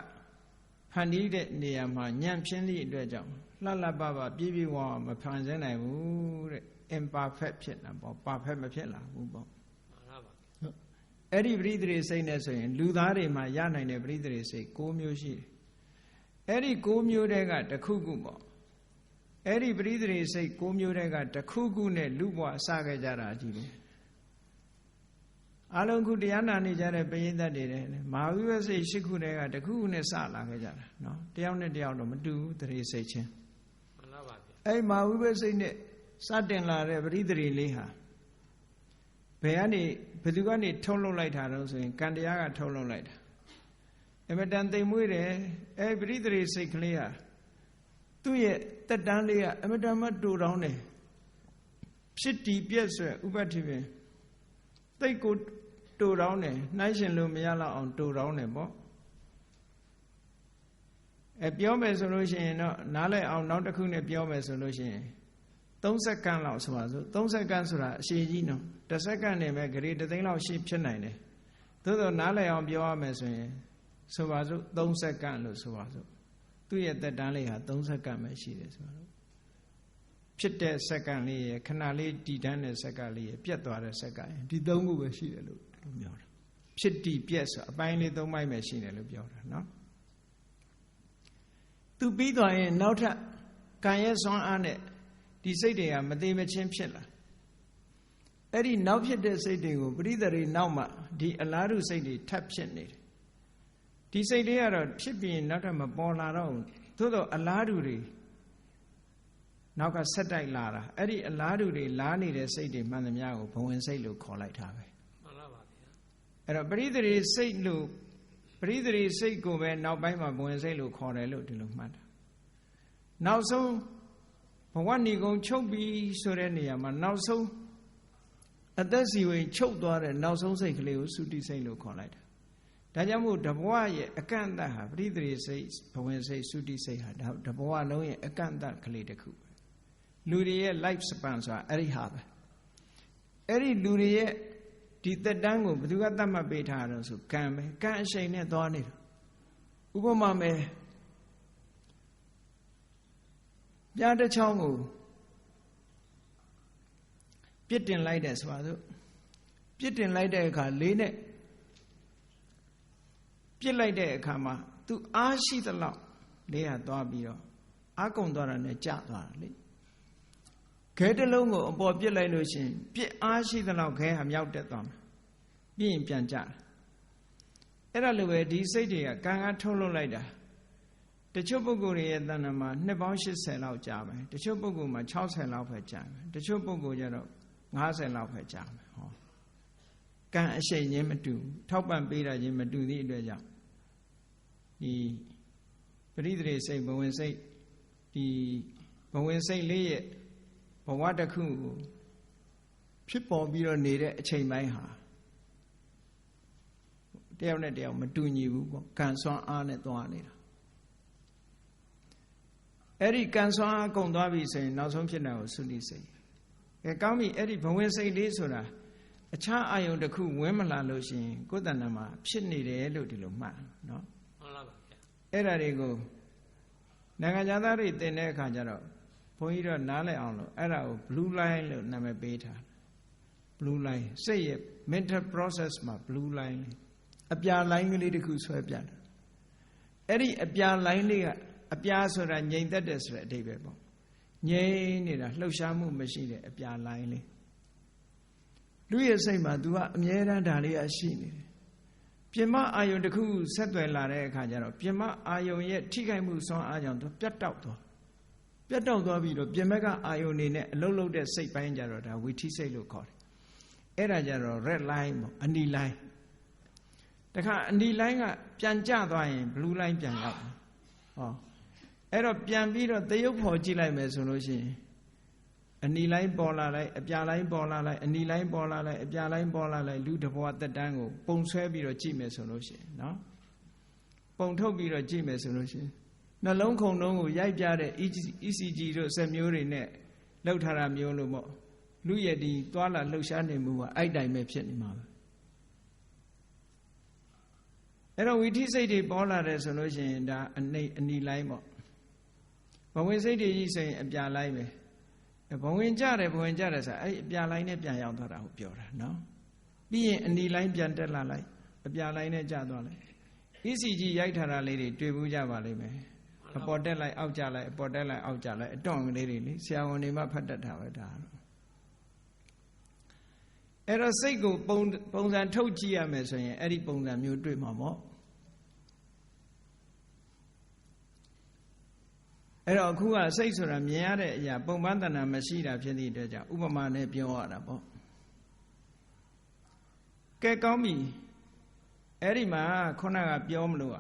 Speaker 1: ဖန်တီးတဲ့နေရာမှာညံ့ဖျင်းသည့်အတွက်ကြောင့်လှလှပပပြည့်ပြည့်ဝဝမဖန်ဆင်းနိုင်ဘူးတဲ့ imperfect ဖြစ်တာပေါ့ perfect မဖြစ်လာဘူးပေါ့အဲ့ဒီပရိသေစိတ်နဲ့ဆိုရင်လူသားတွေမှာရနိုင်တဲ့ပရိသေစိတ်6မျိုးရှိတယ်အဲ့ဒီ6မျိုးတည်းကတစ်ခုခုပေါ့အဲ့ဒီပရိသေစိတ်6မျိုးတည်းကတစ်ခုခုနဲ့လူဘဝအစခဲ့ကြတာကြီးပဲအလုံးခုတရားနာနေကြတဲ့ပရိသတ်တွေတဲ့မဟာဝိပဿစိတ်8ခုတည်းကတစ်ခုခုနဲ့စလာခဲ့ကြတာနော်တယောက်နဲ့တယောက်တော့မတူဘူးတရေစိတ်ချင်း
Speaker 2: မှန်ပါပါ
Speaker 1: အဲ့မဟာဝိပဿစိတ်နဲ့စတင်လာတဲ့ပရိသေလေးဟာဘယ်ကနေဘယ်သူကနေထုတ်လုပ်လိုက်တာတော့ဆိုရင်ကံတရားကထုတ်လုပ်လိုက်တာအမတန်သိမ်မွေးတယ်အဲပရိသေစိတ်ကလေးဟာသူ့ရဲ့တက်တန်းလေးကအမတန်မှတူတောင်းတယ်ဖြစ်တည်ပြည့်ဆွဲဥပ္ပတ္တိပင်သိတ်ကိုတူတောင်းတယ်နှိုင်းရှင်လို့မရတော့အောင်တူတောင်းတယ်ပေါ့ပြောမယ်ဆိုလို့ရှိရင်တော့နားလည်အောင်နောက်တစ်ခုနဲ့ပြောမယ်ဆိုလို့ရှိရင်30စက္ကန့်လောက်ဆိုပါစို့30စက္ကန့်ဆိုတာအရှိကြီးနော်10စက္ကန့်နဲ့ပဲဂရေ3သိန်းလောက်ရှိဖြစ်နိုင်တယ်သို့သောနားလည်အောင်ပြောရမယ်ဆိုရင်ဆိုပါစို့3စက္ကန့်လို့ဆိုပါစို့သူ့ရဲ့သက်တမ်းလေးဟာ3စက္ကန့်ပဲရှိတယ်ဆိုတော့ဖြစ်တဲ့စက္ကန့်လေးရဲ့ခဏလေးတည်တန်းတဲ့စက္ကန့်လေးရဲ့ပြတ်သွားတဲ့စက္ကန့်ဒီ3ခုပဲရှိတယ်လို့ပြောတာဖြစ်တည်ပြတ်ဆိုအပိုင်းလေး3ပိုင်းပဲရှိတယ်လို့ပြောတာနော်သူပြီးသွားရင်နောက်ထပ်ကံရဲ့စွမ်းအားနဲ့ဒီစိတ်တွေကမသေးမချင်းဖြစ်လာအဲ့ဒီနောက်ဖြစ်တဲ့စိတ်တွေကိုပရိသေတွေနောက်မှဒီအလားတူစိတ်တွေထပ်ဖြစ်နေတယ်ဒီစိတ်တွေကတော့ဖြစ်ပြီးနောက်ထပ်မပေါ်လာတော့ဘူးသို့တော့အလားတူတွေနောက်ကဆက်တိုက်လာတာအဲ့ဒီအလားတူတွေလားနေတဲ့စိတ်တွေမှန်သမျှကိုဘဝင်စိတ်လို့ခေါ်လိုက်တာပဲ
Speaker 2: မှန်ပါပါဗျာ
Speaker 1: အဲ့တော့ပရိသေတွေစိတ်လို့ပရိသေတွေစိတ်ကိုပဲနောက်ပိုင်းမှာဘဝင်စိတ်လို့ခေါ်တယ်လို့ဒီလိုမှတ်တာနောက်ဆုံးဘဝဏီကုံချုပ်ပြီးဆိုတဲ့နေရာမှာနောက်ဆုံးအသက်စီဝင်ချုပ်သွားတဲ့နောက်ဆုံးစိတ်ကလေးကိုသုတိစိတ်လို့ခေါ်လိုက်တာ ဒါကြောင့်မို့တဘဝရဲ့အကန့်အသတ်ဟာပရိသေစိတ်ဘဝင်စိတ်သုတိစိတ်ဟာဒါတဘဝလုံးရဲ့အကန့်အသတ်ကလေးတစ်ခုလူတွေရဲ့ life span ဆိုတာအဲ့ဒီဟာပဲအဲ့ဒီလူတွေရဲ့ဒီသက်တမ်းကိုဘယ်သူကသတ်မှတ်ပေးထားတာဆိုကံပဲကံအရှိန်နဲ့သွားနေတာဥပမာမဲ့ပြားတစ်ချောင်းကိုပြစ်တင်လိုက်တယ်ဆိုပါစို့ပြစ်တင်လိုက်တဲ့အခါလေးနဲ့ပြစ်လိုက်တဲ့အခါမှာသူအားရှိသလောက်လေးဟာသွားပြီးတော့အားကုန်သွားတာနဲ့ကျသွားတာလေခဲတစ်လုံးကိုအပေါ်ပြစ်လိုက်လို့ရှိရင်ပြစ်အားရှိသလောက်ခဲဟာမြောက်တက်သွားမှာပြီးရင်ပြန်ကျတယ်အဲ့ဒါလိုပဲဒီစိတ်တွေကကံကထုတ်လွှတ်လိုက်တာတချို့ပုဂ္ဂိုလ်တွေရဲ့တဏ္ဍာမှာနှစ်ပေါင်း80လောက်ကြာမယ်တချို့ပုဂ္ဂိုလ်မှာ60လောက်ပဲကြာမယ်တချို့ပုဂ္ဂိုလ်ကျတော့50လောက်ပဲကြာမယ်ဟောကံအရှိန်ချင်းမတူထောက်ပံ့ပေးတာချင်းမတူသည့်အတွက်ကြောင့်ဒီပရိသေစိတ်ဘဝင်စိတ်ဒီဘဝင်စိတ်လေးရဲ့ဘဝတစ်ခုကိုဖြစ်ပေါ်ပြီးတော့နေတဲ့အချိန်ပိုင်းဟာတယောက်နဲ့တယောက်မတူညီဘူးပေါ့ကံစွမ်းအားနဲ့သွားနေတာအဲ့ဒီကံစွမ်းအားကုန်သွားပြီဆိုရင်နောက်ဆုံးဖြစ်တာကိုသုတိစိတ်ကဲကောင်းပြီအဲ့ဒီဘဝင်စိတ်လေးဆိုတာအခြားအာယုန်တစ်ခုဝင်မလာလို့ရှိရင်ကိုယ်တဏ္ဍာမှာဖြစ်နေတယ်လို့ဒီလိုမှတ်နော်
Speaker 2: မှန်လားပါဗျာ
Speaker 1: အဲ့ဒါတွေကိုနိုင်ငံသားတွေသင်တဲ့အခါကျတော့ဘုန်းကြီးတို့နားလည်အောင်လို့အဲ့ဒါကို blue line လို့နာမည်ပေးထား blue line စိတ်ရဲ့ mental process မှာ blue line အပြာ line ကလေးတစ်ခုဆွဲပြတယ်အဲ့ဒီအပြာ line လေးကအပြာဆိုတာငြိမ်သက်တယ်ဆိုတဲ့အဓိပ္ပာယ်ပေါ့ငြိမ်နေတာလှုပ်ရှားမှုမရှိတဲ့အပြာ line လေးလူရဲ့စိတ်မှာ तू ကအမြဲတမ်းဒါလေးရှိနေတယ်ပြင်မအာယုန်တစ်ခုဆက်သွယ်လာတဲ့အခါကျတော့ပြင်မအာယုန်ရဲ့ထိခိုက်မှုစွမ်းအားကြောင့် तू ပြတ်တောက်သွားပြီးတော့ပြင်မကအာယုန်နေနဲ့အလုံးလုံးတဲ့စိတ်ပိုင်းကြတော့ဒါဝိထိစိတ်လို့ခေါ်တယ်အဲ့ဒါကြတော့ red line ပေါ့အနီ line တခါအနီ line ကပြန်ကျသွားရင် blue line ပြန်ရောက်တယ်ဟောအဲ့တော့ပြန်ပြီးတော့သရုပ်ဖော်ကြည့်လိုက်မယ်ဆိုလို့ရှိရင်အနီလိုင်းပေါ်လာလိုက်အပြာလိုင်းပေါ်လာလိုက်အနီလိုင်းပေါ်လာလိုက်အပြာလိုင်းပေါ်လာလိုက်လူတစ်ဘဝသက်တမ်းကိုပုံဆွဲပြီးတော့ကြည့်မယ်ဆိုလို့ရှိရင်နော်ပုံထုတ်ပြီးတော့ကြည့်မယ်ဆိုလို့ရှိရင်နှလုံးခုန်လုံးကိုရိုက်ပြတဲ့ ECG တို့စက်မျိုးတွေနဲ့လောက်ထားတာမျိုးလို့ပေါ့လူရည်ဒီသွားလာလှုပ်ရှားနေမှုကအဲ့တိုင်းပဲဖြစ်နေမှာပဲအဲ့တော့ဝိထိစိတ်တွေပေါ်လာတယ်ဆိုလို့ရှိရင်ဒါအနီလိုင်းပေါ့ဘဝင်စိတ်တွေကြီးဆိုရင်အပြာလိုင်းပဲဘဝင်ကြတယ်ဆိုအဲ့အပြာလိုင်းနဲ့ပြန်ရောက်သွားတာကိုပြောတာနော်ပြီးရင်အနီလိုင်းပြန်တက်လာလိုက်အပြာလိုင်းနဲ့ကျသွားလိုက် ECG ရိုက်ထားတာလေးတွေတွေ့ဘူးကြပါလိမ့်မယ်အပေါ်တက်လိုက်အောက်ကျလိုက်အပေါ်တက်လိုက်အောက်ကျလိုက်အတွန့်ကလေးတွေလေဆရာဝန်တွေမှဖတ်တတ်တာပဲဒါအဲ့တော့စိတ်ကိုပုံစံထုတ်ကြည့်ရမယ်ဆိုရင်အဲ့ဒီပုံစံမျိုးတွေ့မှာပေါ့အဲ့တော့အခုကစိတ်ဆိုတာမြင်ရတဲ့အရာပုံပန်းတဏ္ဍာမရှိတာဖြစ်သည့်အတွက်ကြောင့်ဥပမာနဲ့ပြောရတာပေါ့ကဲကောင်းပြီအဲ့ဒီမှာခုနကပြောမလို့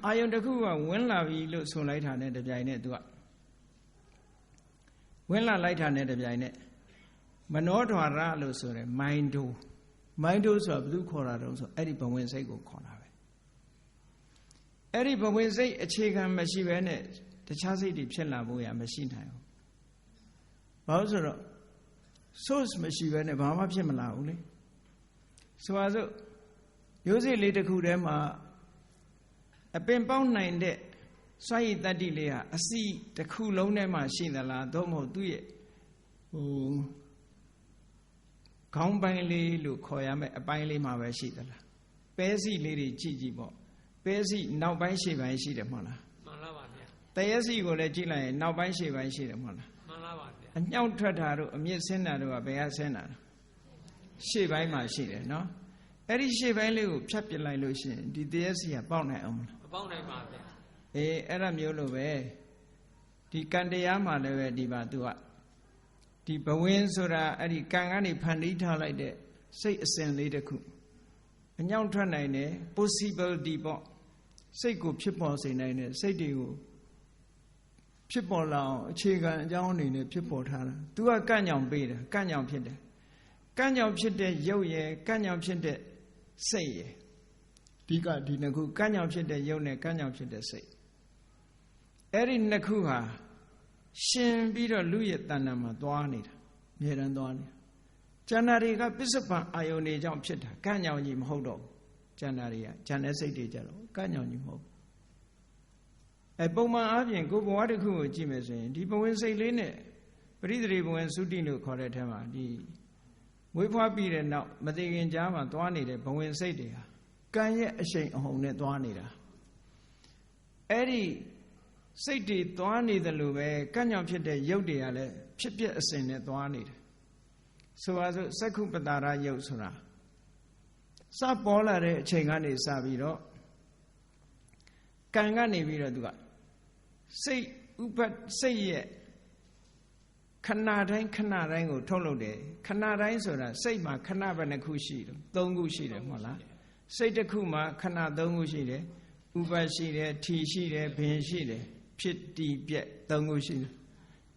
Speaker 1: အာယုန်တစ်ခုကဝင်လာပြီလို့ဆိုလိုက်တာနဲ့တပြိုင်နက်သူကဝင်လာလိုက်တာနဲ့တပြိုင်နက်မနောဓာရလို့ဆိုတယ်မိုင်းတိုဆိုတာဘယ်သူခေါ်တာတုံးဆိုအဲ့ဒီဘဝင်စိတ်ကိုခေါ်တာပဲအဲ့ဒီဘဝင်စိတ်အခြေခံမရှိဘဲနဲ့တခြားစိတ်တွေဖြစ်လာဖို့ရမရှိနိုင်ဘူးဘာလို့ဆိုတော့ source မရှိဘဲနဲ့ဘာမှဖြစ်မလာဘူးလေဆိုပါစို့ရိုးစိတ်လေးတစ်ခုထဲမှာအပင်ပေါက်နိုင်တဲ့စွမ်းရည်တတ္တိလေးဟာအစီတစ်ခုလုံးထဲမှာရှိသလားသို့မဟုတ်သူ့ရဲ့ခေါင်းပိုင်းလေးလို့ခေါ်ရမယ်အပိုင်းလေးမှာပဲရှိသလားပဲစီလေးတွေကြည့်ပေါ့ပဲစီနောက်ပိုင်းရှေ့ပိုင်းရှိတယ်မဟုတ်လား
Speaker 2: မှန်လားပါဗျာ
Speaker 1: တရက်စီကိုလည်းကြည့်လိုက်ရင်နောက်ပိုင်းရှေ့ပိုင်းရှိတယ်မဟုတ်လား
Speaker 2: မှန်လားပါဗျာ
Speaker 1: အညှောက်ထွက်တာတို့အမြင့်ဆင်းတာတို့ကဘယ်ကဆင်းတာလဲရှေ့ပိုင်းမှာရှိတယ်နော်အဲ့ဒီရှေ့ပိုင်းလေးကိုဖြတ်ပြလိုက်လို့ရှိရင်ဒီတရက်စီကပေါက်နိုင်အောင်မလား
Speaker 2: မပေါက်နိုင်ပါဗျာ
Speaker 1: အေးအဲ့ဒါမျိုးလိုပဲဒီကံတရားမှာလည်းပဲဒီပါသူကဒီဘဝင်ဆိုတာအဲ့ဒီကံကနေဖန်တီးထားလိုက်တဲ့စိတ်အစဉ်လေးတစ်ခုအညောင်းထွက်နိုင်တယ် possibility ပေါ့စိတ်ကိုဖြစ်ပေါ်စေနိုင်တယ်စိတ်တွေကိုဖြစ်ပေါ်လာအောင်အခြေခံအကြောင်းအနေနဲ့ဖြစ်ပေါ်ထားတာသူကကန့်ညောင်ပေးတယ်ကန့်ညောင်ဖြစ်တယ်ကန့်ညောင်ဖြစ်တဲ့ရုပ်ရယ်ကန့်ညောင်ဖြစ်တဲ့စိတ်ရယ်တ ဒီကဒီနှစ်ခုကံ့ကြောင့်ဖြစ်တဲ့ယုတ်နဲ့ကံ့ကြောင့်ဖြစ်တဲ့စိတ်အဲ့ဒီနှစ်ခုဟာရှင်ပြီးတော့လူရဲ့တဏ္ဍာမှာသွားနေတာအမြဲတမ်းသွားနေတာဉာဏ်တွေကပစ္စုပန်အာယုန်တွေကြောင့်ဖြစ်တာကံ့ကြောင့်ကြီးမဟုတ်တော့ဘူးဉာဏ်တွေကဉာဏ်နဲ့စိတ်တွေကြတော့ကံ့ကြောင့်ကြီးမဟုတ်ဘူးပုံမှန်အားဖြင့်ကိုယ်ဘဝတစ်ခုကိုကြည့်မယ်ဆိုရင်ဒီဘဝင်စိတ်လေးနဲ့ပရိသေဘဝင်သုတိလို့ခေါ်တဲ့အထက်မှာဒီမွေးဖွားပြီးတဲ့နောက်မသိခင်ကြားမှာသွားနေတဲ့ဘဝင်စိတ်တွေဟာကံရဲ့အရှိန်အဟုန်နဲ့သွားနေတာအဲ့ဒီစိတ်တွေသွားနေတယ်လို့ပဲကံ့ကြောင့်ဖြစ်တဲ့ယုတ်တွေကလည်းဖြစ်ပျက်အစဉ်နဲ့သွားနေတယ်ဆိုပါစို့စက္ခုပတာရယုတ်ဆိုတာစပေါ်လာတဲ့အချိန်ကနေစပြီးတော့ကံကနေပြီးတော့သူကစိတ်ဥပတ်စိတ်ရဲ့ခဏတိုင်းခဏတိုင်းကိုထုတ်လုပ်တယ်ခဏတိုင်းဆိုတာစိတ်မှာခဏဘယ်နှခုရှိတယ်၃ခုရှိတယ်မဟုတ်လားစိတ်တစ်ခုမှာခဏ၃ခုရှိတယ်ဥပတ်ရှိတယ်ထီရှိတယ်ဘင်ရှိတယ်ဖြစ်တီးပြက်၃ခုရှိတယ်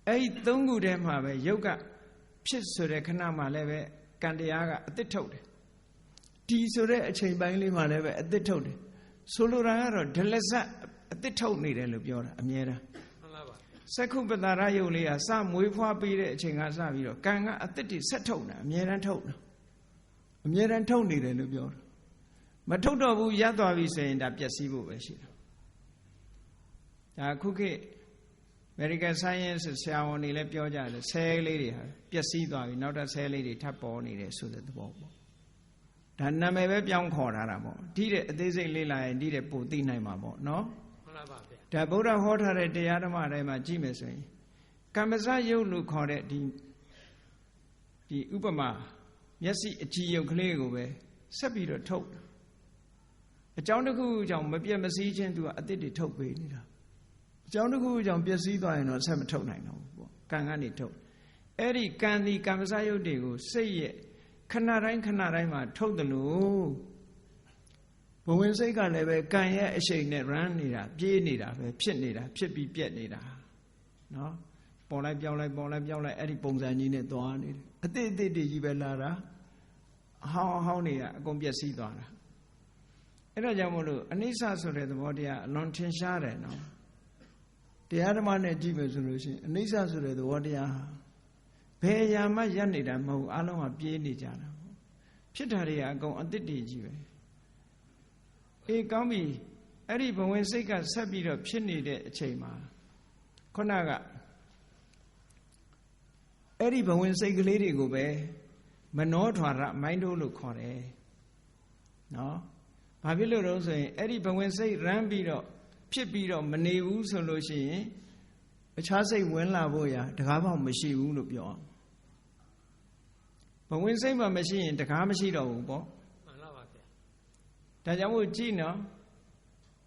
Speaker 1: အဲ့ဒီ၃ခုထဲမှာပဲယုတ်ကဖြစ်ဆိုတဲ့ခဏမှာလည်းပဲကံတရားကအသစ်ထုတ်တယ်ဒီဆိုတဲ့အချိန်ပိုင်းလေးမှာလည်းပဲအသစ်ထုတ်တယ်ဆိုလိုတာကတော့ဒလဇတ်အသစ်ထုတ်နေတယ်လို့ပြောတာအမြဲတမ်း
Speaker 2: မှန်ပါပါ
Speaker 1: စက္ခုပတာရယုတ်လေးကစမွေးဖွားပြီးတဲ့အချိန်ကစပြီးတော့ကံကအသစ်တွေဆက်ထုတ်တာအမြဲတမ်းထုတ်တာအမြဲတမ်းထုတ်နေတယ်လို့ပြောတာမထုတ်တော့ဘူးရပ်သွားပြီဆိုရင်ဒါပျက်စီးဖို့ပဲရှိတာဒါခုခေတ် Medical Science ဆရာဝန်တွေလည်းပြောကြတယ်ဆဲလေးတွေဟာပျက်စီးသွားပြီနောက်တစ်ဆဲလေးတွေထပ်ပေါ်နေတယ်ဆိုတဲ့သဘောပေါ့ဒါနာမည်ပဲပြောင်းခေါ်ထားတာပေါ့ဒီတဲ့အသေးစိတ်လေးလာရင်ဒီတဲ့ပိုသိနိုင်မှာပေါ့နော်
Speaker 2: မှန်ပါပါ
Speaker 1: ဒါဗုဒ္ဓဟောထားတဲ့တရားဓမ္မတိုင်းမှာကြည့်မယ်ဆိုရင်ကမ္မဇယုတ်လို့ခေါ်တဲ့ဒီဥပမာမျက်စိအကြည်ယုတ်ကလေးကိုပဲဆက်ပြီးတော့ထုတ်အကြောင်းတစ်ခုကြောင့်မပြတ်မစည်းခြင်းသူကအသစ်တွေထုတ်ပေးနေတာအကြောင်းတစ်ခုကြောင့်ပျက်စီးသွားရင်တော့ဆက်မထုတ်နိုင်တော့ဘူးပေါ့ကံကနေထုတ်အဲ့ဒီကံဒီကမ္မဇယုတ်တွေကိုစိတ်ရဲ့ခဏတိုင်းခဏတိုင်းမှာထုတ်တယ်လို့ဘဝင်စိတ်ကလည်းပဲကံရဲ့အရှိန်နဲ့ run နေတာပြေးနေတာပဲဖြစ်နေတာဖြစ်ပြီးပြက်နေတာနော်ပေါ်လိုက်ပြောင်းလိုက်ပေါ်လိုက်ပြောင်းလိုက်အဲ့ဒီပုံစံကြီးနဲ့သွားနေတယ်အတိအတိတွေကြီးပဲလာတာအဟောင်းအဟောင်းတွေကအကုန်ပျက်စီးသွားတာအဲ့ဒါကြောင့်မို့လို့အနိစ္စဆိုတဲ့သဘောတရားအလွန်ထင်ရှားတယ်နော်တရားဓမ္မနဲ့ကြည့်မယ်ဆိုလို့ရှိရင်အနိစ္စဆိုတဲ့သဘောတရားဘယ်အရာမှရပ်နေတာမဟုတ်အလုံးကပြေးနေကြတာပေါ့ဖြစ်တာတွေကအကုန်အတိတ်တွေကြီးပဲအေးကောင်းပြီအဲ့ဒီဘဝင်စိတ်ကဆက်ပြီးတော့ဖြစ်နေတဲ့အချိန်မှာခုနကအဲ့ဒီဘဝင်စိတ်ကလေးတွေကိုပဲမနောထွာရမိုင်းတို့လို့ခေါ်တယ်နော်ဘာဖြစ်လို့လဲဆိုရင်အဲ့ဒီဘဝင်စိတ်ရမ်းပြီးတော့ဖြစ်ပြီးတော့မနေဘူးဆိုလို့ရှိရင်အခြားစိတ်ဝင်လာဖို့ရာတကားပေါက်မရှိဘူးလို့ပြောအောင်ဘဝင်စိတ်မှမရှိရင်တကားမရှိတော့ဘူးပေါ့
Speaker 2: မှန်ပါပါဗျာ
Speaker 1: ဒါကြောင့်မို့ကြည့်နော်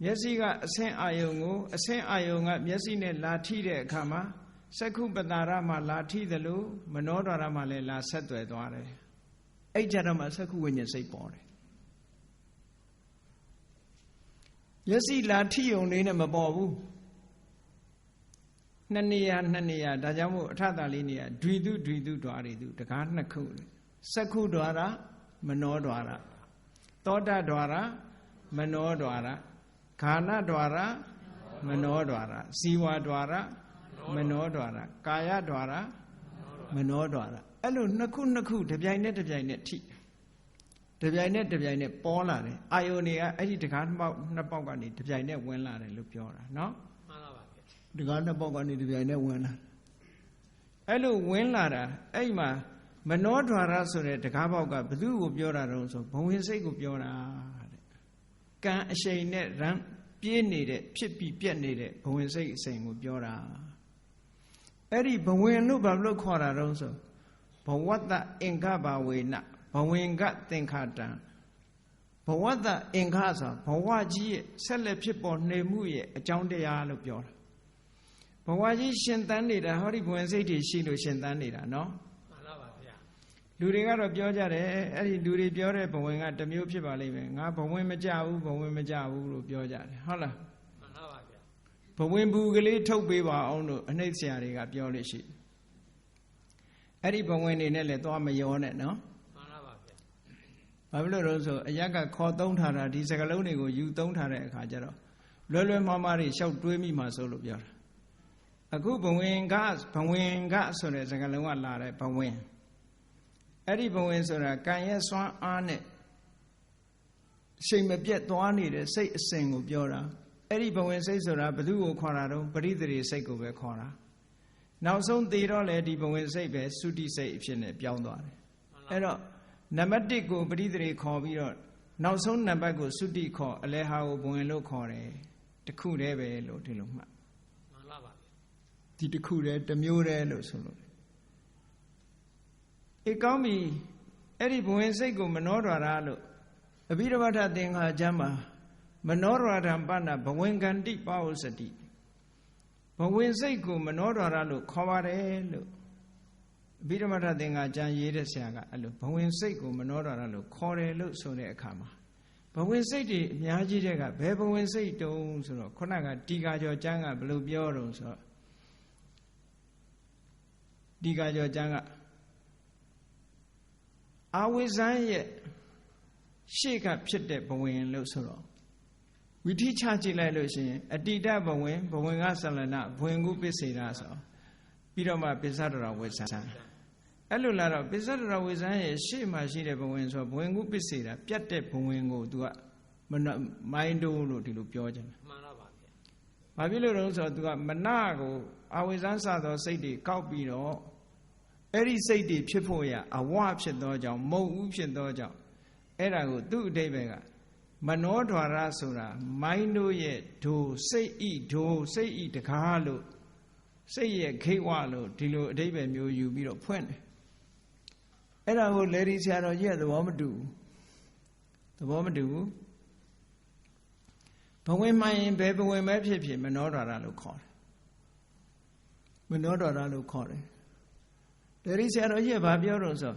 Speaker 1: မျက်စိကအဆင်းအာယုံကိုအဆင်းအာယုံကမျက်စိနဲ့လာထိတဲ့အခါမှာစက္ခုပတာရမှာလာထိသလိုမနောဒွါရမှာလည်းလာဆက်သွယ်သွားတယ်အဲ့ကြတော့မှစက္ခုဝိညာဉ်စိတ်ပေါ်တယ်မျက်စိလာထိုံလေးနဲ့မပေါ်ဘူးနှစ်နေရာဒါကြောင့်မို့အထတာလေးနေရာဒွိတုဒွိတုဓွာရီတုတကားနှစ်ခုစက္ခုဓွာရမနောဓွာရသောတဓွာရမနောဓွာရခာနဓွာရမနောဓွာရဇီဝဓွာရမနောဓွာရကာယဓွာရမနောဓွာရအဲ့လိုနှစ်ခုတစ်ပြိုင်နဲ့တစ်ပြိုင်နဲ့ထိတစ်ပြိုင်နဲ့ပေါ်လာတယ်အာယုန်တွေကအဲ့ဒီတကားနှစ်ပေါက်ကနေတစ်ပြိုင်နဲ့ဝင်လာတယ်လို့ပြောတာနော်
Speaker 2: မှန်ပါပါ
Speaker 1: တကားနှစ်ပေါက်ကနေတစ်ပြိုင်နဲ့ဝင်လာအဲ့လိုဝင်လာတာအဲ့မှာမနောဓွာရဆိုတဲ့တကားပေါက်ကဘယ်သူ့ကိုပြောတာတုံးဆိုဘဝင်စိတ်ကိုပြောတာတဲ့ကံအရှိန်နဲ့ရမ်းပြေးနေတဲ့ဖြစ်ပြီးပြက်နေတဲ့ဘဝင်စိတ်အစိန်ကိုပြောတာအဲ့ဒီဘဝင်လို့ဘာလို့ခေါ်တာတုံးဆိုဘဝတ္တအင်္ဂဘဝေနဘဝင်ကသင်္ခါတံဘဝတ္တအင်္ဂဆိုဘဝကြီးရဲ့ဆက်လက်ဖြစ်ပေါ်နေမှုရဲ့အကြောင်းတရားလို့ပြောတာဘဝကြီးရှင်သန်နေတာဟောဒီဘဝင်စိတ်တွေရှိလို့ရှင်သန်နေတာနော်
Speaker 2: မှန်ပါပါဗျာ
Speaker 1: လူတွေကတော့ပြောကြတယ်အဲ့ဒီလူတွေပြောတဲ့ဘဝင်ကတစ်မျိုးဖြစ်ပါလိမ့်မယ်ငါဘဝင်မကြဘူးလို့ပြောကြတယ်ဟုတ်လား
Speaker 2: မှန်ပါပါဗျာ
Speaker 1: ဘဝင်ဘူးကလေးထုတ်ပေးပါအောင်လို့အနှိမ့်ဆရာတွေကပြောလို့ရှိအဲ့ဒီဘဝင်တွေနဲ့လည်းသွားမရောနဲ့နော်
Speaker 2: မှန်ပါပါဗျာ
Speaker 1: ဘာ ဘာဖြစ်လို့လဲဆိုအရက်ကခေါ်သုံးထားတာဒီစကလုံးတွေကိုယူသုံးထားတဲ့အခါကျတော့လွယ်လွယ်မှားမှားတွေရှောက်တွေးမိမှဆိုလို့ပြောတာအခုဘဝင်ကဆိုတဲ့စကလုံးကလာတဲ့ဘဝင်အဲ့ဒီဘဝင်ဆိုတာကံရဲ့စွမ်းအားနဲ့ရှိန်မပြတ်သွားနေတဲ့စိတ်အစဉ်ကိုပြောတာအဲ့ဒီဘဝင်စိတ်ဆိုတာဘယ်သူ့ကိုခေါ်တာတော့ပရိသေရိစိတ်ကိုပဲခေါ်တာနောက်ဆုံးသေတော့လေဒီဘဝင်စိတ်ပဲသုတိစိတ်အဖြစ်နဲ့ပြောင်းသွားတယ်အဲ့တော့နံပါတ်1ကိုပရိသေရိခေါ်ပြီးတော့နောက်ဆုံးနံပါတ်ကိုသုတိခေါ်အလဲဟာကိုဘဝင်လို့ခေါ်တယ်တခုတည်းပဲလို့ဒီလိုမှတ်
Speaker 2: မှန်လားပါ
Speaker 1: ဒီတခုတည်းတစ်မျိုးတည်းလို့ဆိုလို့အေးကောင်းပြီအဲ့ဒီဘဝင်စိတ်ကိုမနောဒွါရလို့အဘိဓမ္မာထသင်္ခါကျမ်းမှာမနောဒွါရံပဏဘဝင်ကန္တိပါဝစတိဘဝင်စိတ်ကိုမနောဒွါရလို့ခေါ်ပါတယ်လို့အဘိဓမ္မာထသင်္ခါကျမ်းရေးတဲ့ဆရာကအဲ့လိုဘဝင်စိတ်ကိုမနောဒွါရလို့ခေါ်တယ်လို့ဆိုတဲ့အခါမှာဘဝင်စိတ်တွေအများကြီးတဲ့ကဘယ်ဘဝင်စိတ်တုံးဆိုတော့ခုနကတီဃာကျော်ကျမ်းကဘယ်လိုပြောတော့ဆိုတော့တီဃာကျော်ကျမ်းကအာဝိဇ္ဇံရဲ့ရှေ့ကဖြစ်တဲ့ဘဝင်လို့ဆိုတော့ဝိထိချကြည့်လိုက်လို့ရှိရင်အတ္တိတဘဝင်ကဆလနာဘဝင်ကုပစ္စေတာဆိုပြီးတော့မှပိစ္ဆဒရဝိဇ္ဇံအဲ့လိုလာတော့ပိစ္ဆဒရဝိဇ္ဇံရဲ့ရှေ့မှာရှိတဲ့ဘဝင်ဆိုဘဝင်ကုပစ္စေတာပြတ်တဲ့ဘဝင်ကို तू ကမိုင်းတိုးလို့ဒီလိုပြောကြတယ်
Speaker 2: မှန်လားပါဗျာ
Speaker 1: ဘာဖြစ်လို့လဲဆိုတော့ तू ကမနကိုအာဝိဇ္ဇံစသောစိတ်တွေကောက်ပြီးတော့အဲ့ဒီစိတ်တွေဖြစ်ဖို့ရအဝဖြစ်သောကြောင့်မုတ်ဦးဖြစ်သောကြောင့်အဲ့ဒါကိုသူ့အဓိပ္ပာယ်ကမနောဒွါရဆိုတာမိုင်းတို့ရဲ့ဒိုစိတ်ဤဒိုစိတ်ဤတကားလို့စိတ်ရဲ့ခိဝလို့ဒီလိုအဓိပ္ပာယ်မျိုးယူပြီးတော့ဖွင့်တယ်အဲ့ဒါကိုလေဒီဆရာတော်ကြီးကသဘောမတူဘူးဘဝင်မှန်ရင်ဘယ်ဘဝင်ပဲဖြစ်ဖြစ်မနောဒွါရလို့ခေါ်တယ်မနောဒွါရလို့ခေါ်တယ်လေဒီဆရာတော်ကြီးကဘာပြောတော့ဆို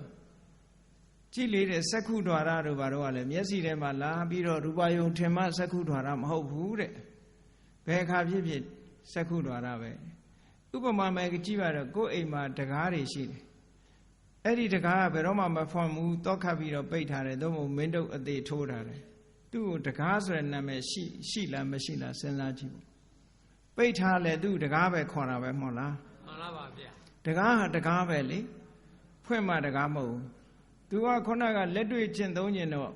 Speaker 1: ကြည့်လေတဲ့စက္ခုဒွါရတို့ဘာတော့ကလည်းမျက်စိထဲမှာလာပြီးတော့ရူပယုံထင်မှစက္ခုဒွါရမဟုတ်ဘူးတဲ့ဘယ်အခါဖြစ်ဖြစ်စက္ခုဒွါရပဲဥပမာမဲ့ကြည့်ပါတော့ကိုယ်အိမ်မှာတကားတွေရှိတယ်အဲ့ဒီတကားကဘယ်တော့မှမဖွင့်ဘူးတောက်ခတ်ပြီးတော့ပိတ်ထားတယ်သို့မဟုတ်မင်းတို့အသေးထိုးထားတယ်သူ့ကိုတကားဆိုတဲ့နာမည်ရှိလားမရှိလားစဉ်းစားကြည့်ပေါ့ပိတ်ထားလဲသူ့တကားပဲခေါ်တာပဲမဟုတ်လား
Speaker 2: မှန်လားပါဗျာ
Speaker 1: တကားဟာတကားပဲလေဖွင့်မှတကားမဟုတ်ဘူးသူကခုနကလက်တွေ့ကျင့်သုံးကျင်တော့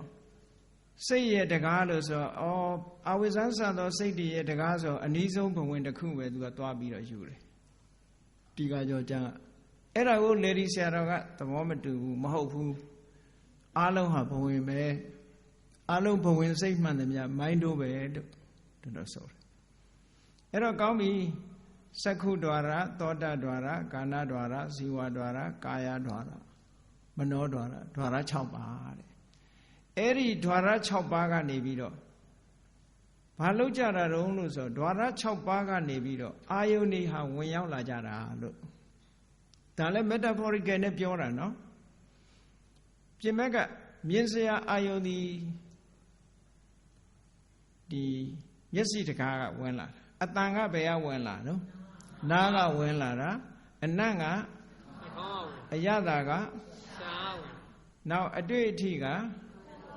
Speaker 1: စိတ်ရဲ့တကားလို့ဆိုတော့အာဝိဇ္ဇံစသောစိတ်တည်းရဲ့တကားဆိုအနည်းဆုံးဘဝင်တစ်ခုပဲသူကသွားပြီးတော့ယူတယ်တီဃာကျော်ကျမ်းအဲ့ဒါကိုလေဒီဆရာတော်ကသဘောမတူဘူးမဟုတ်ဘူးအားလုံးဟာဘဝင်ပဲအားလုံးဘဝင်စိတ်မှန်တယ်များမိုင်းတို့ပဲလို့တော်ဆိုတယ်အဲ့တော့ကောင်းပြီစက္ခုဒွါရသောတဒွါရကာဏဒွါရဇီဝဒွါရကာယဒွါရမနောဒွါရဒွါရ6ပါးတဲ့အဲ့ဒီဒွါရ6ပါးကနေပြီးတော့ဘာလို့ကြတာတုံးလို့ဆိုဒွါရ6ပါးကနေပြီးတော့အာယုန်တွေဟာဝင်ရောက်လာကြတာလို့ဒါလည်း metaphorical နဲ့ပြောတာနော်ပြင်မဲ့ကမြင်စရာအာယုန်ဒီမျက်စိတကားကဝင်လာအတန်ကဘယ်ကဝင်လာနော်နားကဝင်လာတာအနံ့ကအရသာကနောက်အတွေ့အထိက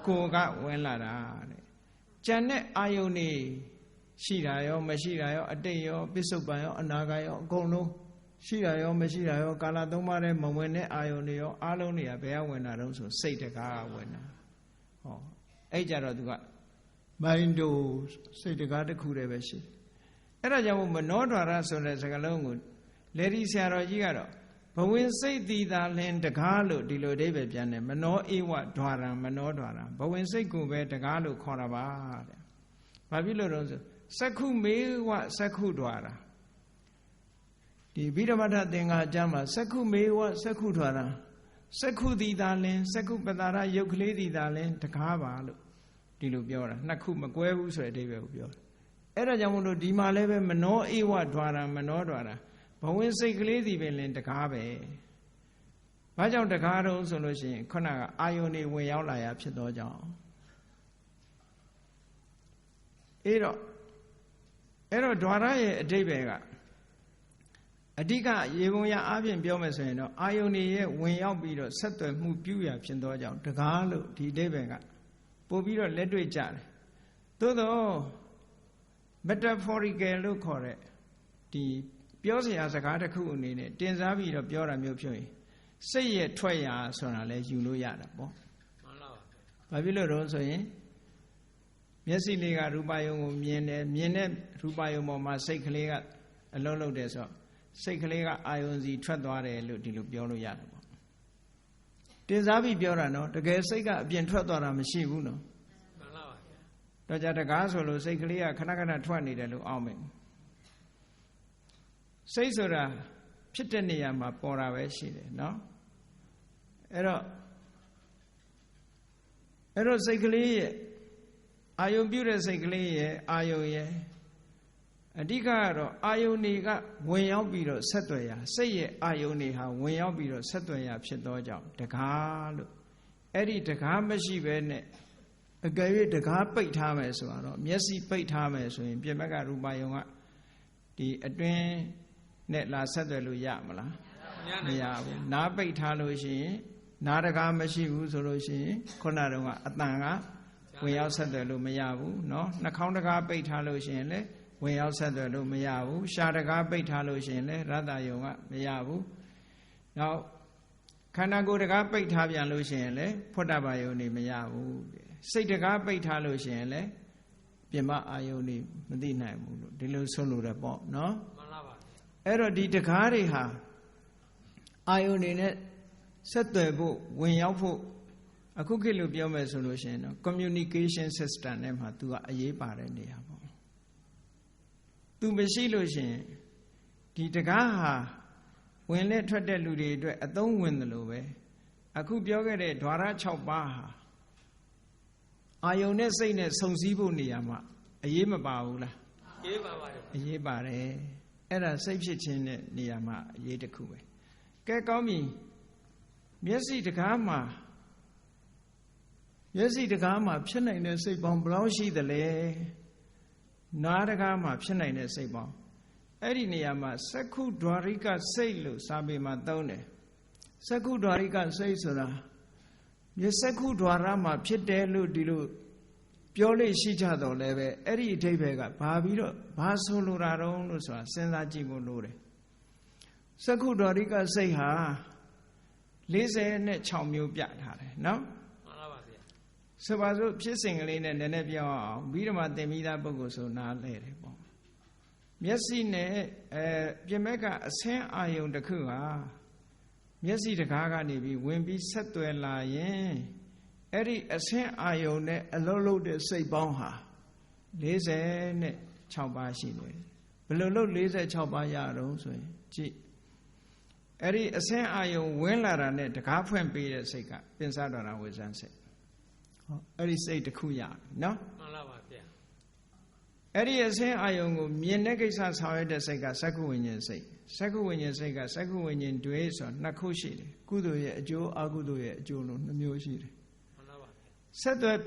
Speaker 1: ကိုယ်ကဝင်လာတာတဲ့ကြံတဲ့အာယုန်နေရှိတာရောမရှိတာရောအတိတ်ရောပစ္စုပန်ရောအနာဂတ်ရောအကုန်လုံးရှိတာရောမရှိတာရောကာလသုံးပါးတဲ့မဝင်တဲ့အာယုန်တွေရောအားလုံးတွေကဘယ်ကဝင်တာတုံးဆိုစိတ်တကားကဝင်တာဟောအဲ့ကြတော့သူကမိုင်းတို့စိတ်တကားတစ်ခုတည်းပဲရှိအဲ့ဒါကြောင့်မနောဒွါရဆိုတဲ့စကားလုံးကိုလေဒီဆရာတော်ကြီးကတော့ဘဝင်စိတ်တည်တာလင်တကားလို့ဒီလိုအဓိပ္ပာယ်ပြန်တယ်မနောဧဝဒွါရံမနောဒွါရံဘဝင်စိတ်ကိုပဲတကားလို့ခေါ်တာပါတဲ့ဘာဖြစ်လို့တော့ဆိုစက္ခုမေဝစက္ခုဒွါရဒီဗိဓမ္မာထသင်္ဃာကျမ်းမှာစက္ခုမေဝစက္ခုဒွါရံစက္ခုတည်တာလင်စက္ခုပတာရယုတ်ကလေးတည်တာလင်တကားပါလို့ဒီလိုပြောတာနှစ်ခုမကွဲဘူးဆိုတဲ့အဓိပ္ပာယ်ကိုပြောတယ်အဲ့ဒါကြောင့်မို့လို့ဒီမှာလည်းပဲမနောဧဝဒွါရံမနောဒွါရံဘဝင်စိတ်ကလေးစီပဲလင်တကားပဲဘာကြောင့်တကားတော့ဆိုလို့ရှိရင်ခုနကအာယုန်တွေဝင်ရောက်လာရဖြစ်သောကြောင့်အဲ့တော့ဒွါရရဲ့အဓိပ္ပာယ်က အဓိကရေပုံရအားဖြင့်ပြောမယ်ဆိုရင်တော့အာယုန်ရဲ့ဝင်ရောက်ပြီးတော့ဆက်သွယ်မှုပြုရဖြစ်သောကြောင့်တကားလို့ဒီအဓိပ္ပာယ်ကပို့ပြီးတော့လက်တွေ့ကြတယ်သို့တော့ metaphorical လို့ခေါ်တဲ့ဒီပြောစရာစကားတစ်ခုအနေနဲ့တင်စားပြီးတော့ပြောတာမျိုးဖြစ်ရင်စိတ်ရဲ့ထွက်ရာဆိုတာလဲယူလို့ရတာပေါ့မှန်ပါပါဘာဖြစ်လို့တော့ဆိုရင်မျက်စိလေးကရူပယုံကိုမြင်တယ်မြင်တဲ့ရူပယုံပေါ်မှာစိတ်ကလေးကအလုံးလုံးတယ်ဆိုတော့စိတ်ကလေးကအာယုန်စီထွက်သွားတယ်လို့ဒီလိုပြောလို့ရတယ်ပေါ့တင်စားပြီးပြောတာနော်တကယ်စိတ်ကအပြင်ထွက်သွားတာမရှိဘူးနော်မှန်ပါပါတော့ကြတကားဆိုလို့စိတ်ကလေးကခဏခဏထွက်နေတယ်လို့အောက်မယ်စိတ်ဆိုတာဖြစ်တဲ့နေရာမှာပေါ်တာပဲရှိတယ်နော်အဲ့တော့စိတ်ကလေးရဲ့အာယုံပြုတဲ့စိတ်ကလေးရဲ့အာယုံရဲ့အဓိကကတော့အာယုန်တွေကဝင်ရောက်ပြီးတော့ဆက်သွယ်ရာစိတ်ရဲ့အာယုန်တွေဟာဝင်ရောက်ပြီးတော့ဆက်သွယ်ရာဖြစ်သောကြောင့်တကားလို့အဲ့ဒီတကားမရှိဘဲနဲ့အကယ်၍တကားပိတ်ထားမယ်ဆိုတော့မျက်စိပိတ်ထားမယ်ဆိုရင်ပြင်ဘက်ကရူပယုံကဒီအတွင်းနဲ့လာဆက်သွယ်လို့ရမလားမရဘူးနားပိတ်ထားလို့ရှိရင်နားတကားမရှိဘူးဆိုလို့ရှိရင်ခုနတုန်းကအတန်ကဝင်ရောက်ဆက်သွယ်လို့မရဘူးเนาะနှာခေါင်းတကားပိတ်ထားလို့ရှိရင်လည်းဝင်ရောက်ဆက်သွယ်လို့မရဘူးရှားတကားပိတ်ထားလို့ရှိရင်လည်းရတ္တယုံကမရဘူးနောက်ခန္ဓာကိုယ်တကားပိတ်ထားပြန်လို့ရှိရင်လည်းဖွတ်တဘာယုံနေမရဘူးစိတ်တကားပိတ်ထားလို့ရှိရင်လည်းပြင်မအာယုံနေမသိနိုင်ဘူးလို့ဒီလိုဆုံးလို့ရပေါ့နော်မှန်ပါပါအဲ့တော့ဒီတကားတွေဟာအာယုန်တွေနဲ့ဆက်သွယ်ဖို့ဝင်ရောက်ဖို့အခုခေတ်လို့ပြောမယ်ဆိုလို့ရှိရင်တော့ communication system နဲ့မှာ तू ကအရေးပါတဲ့နေရာပေါ့ तू မရှိလို့ရှိရင်ဒီတကားဟာဝင်လက်ထွက်တဲ့လူတွေအတွက်အသုံးဝင်တယ်လို့ပဲအခုပြောခဲ့တဲ့ द्वार 6 ပါးဟာအာယုန်နဲ့စိတ်နဲ့စုံစည်းဖို့နေရာမှာအရေးမပါဘူးလားအရေးပါပါတယ်အရေးပါတယ်အဲ့ဒါစိတ်ဖြစ်ခြင်းတဲ့နေရာမှာအရေးတစ်ခုပဲကဲကောင်းပြီမျက်စိတကားမှာဖြစ်နိုင်တဲ့စိတ်ပေါင်းဘယ်လောက်ရှိသလဲနားတကားမှာဖြစ်နိုင်တဲ့စိတ်ပေါင်းအဲ့ဒီနေရာမှာစက္ခုဒွါရိကစိတ်လို့စာပေမှာသုံးတယ်စက္ခုဒွါရိကစိတ်ဆိုတာမျက်စက္ခုဒွါရမှာဖြစ်တယ်လို့ဒီလိုပြောလို့ရှိကြတော့လည်းပဲအဲ့ဒီအဓိပ္ပာယ်ကဘာပြီးတော့ဘာဆိုလိုတာတုံးလို့ဆိုတာစဉ်းစားကြည့်ဖို့လိုတယ်စက္ခုဒွါရိကစိတ်ဟာ46မျိုးပြထားတယ်နော်မှန်ပါပါဗျာဆိုပါစို့ဖြစ်စဉ်ကလေးနဲ့နည်းနည်းပြောအောင်ပြီးတော့မှသင်မိသားပုဂ္ဂိုလ်ဆိုနားလဲတယ်ပေါ့မျက်စိနဲ့ပြင်ဘက်ကအဆင်းအာယုံတစ်ခုဟာမျက်စိတကားကနေပြီးဝင်ပြီးဆက်သွယ်လာရင်အဲ့ဒီအဆင်းအာယုံနဲ့အလုံးလုံးတဲ့စိတ်ပေါင်းဟာ46ပါးရှိတယ်ဘယ်လိုလုပ်46ပါးရတော့ဆိုရင်ကြည့်အဲ့ဒီအဆင်းအာယုံဝင်လာတာနဲ့တကားဖွင့်ပေးတဲ့စိတ်ကပင်စတော်တာဝေဇန်စိတ်ဟောအဲ့ဒီစိတ်တစ်ခုရနော်မှန်ပါပါဗျာအဲ့ဒီအဆင်းအာယုံကိုမြင်တဲ့ကိစ္စဆောင်ရွက်တဲ့စိတ်ကစက္ခုဝိညာဉ်စိတ်စက္ခုဝိညာဉ်စိတ်ကစက္ခုဝိညာဉ်တွေဆိုတော့2ခုရှိတယ်ကုသိုလ်ရဲ့အကျိုးအကုသိုလ်ရဲ့အကျိုးလို့2မျိုးရှိတယ်မှန်ပါပါဆက်သွယ်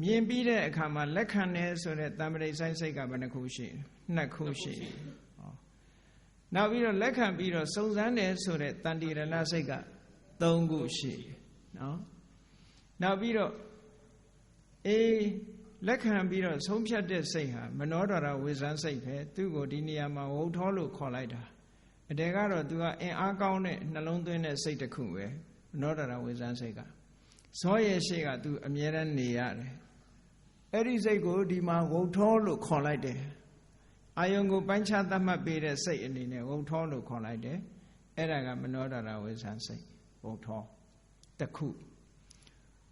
Speaker 1: မြင်ပြီးတဲ့အခါမှာလက်ခံတယ်ဆိုတဲ့တမ္ပရိဆိုင်စိတ်ကဘယ်နှခုရှိလဲ2ခုရှိတယ်နောက်ပြီးတော့လက်ခံပြီးတော့စုံစမ်းတယ်ဆိုတဲ့တန်တိရဏစိတ်က3ခုရှိတယ်နော်နောက်ပြီးတော့လက်ခံပြီးတော့ဆုံးဖြတ်တဲ့စိတ်ဟာမနောဒရဝေဇန်စိတ်ပဲသူ့ကိုဒီနေရာမှာဝုတ်ထောလို့ခေါ်လိုက်တာအတဲကတော့သူကအင်အားကောင်းတဲ့နှလုံးသွင်းတဲ့စိတ်တစ်ခုပဲမနောဒရဝေဇန်စိတ်ကဇောရဲ့ရှိကသူအမြဲတမ်းနေရတယ်အဲ့ဒီစိတ်ကိုဒီမှာဝုတ်ထောလို့ခေါ်လိုက်တယ်အာယုံကိုပိုင်းခြားသတ်မှတ်ပေးတဲ့စိတ်အနေနဲ့ဝုတ်ထောလို့ခေါ်လိုက်တယ်အဲ့ဒါကမနောဒရဝေဇန်စိတ်ဝုတ်ထောတစ်ခု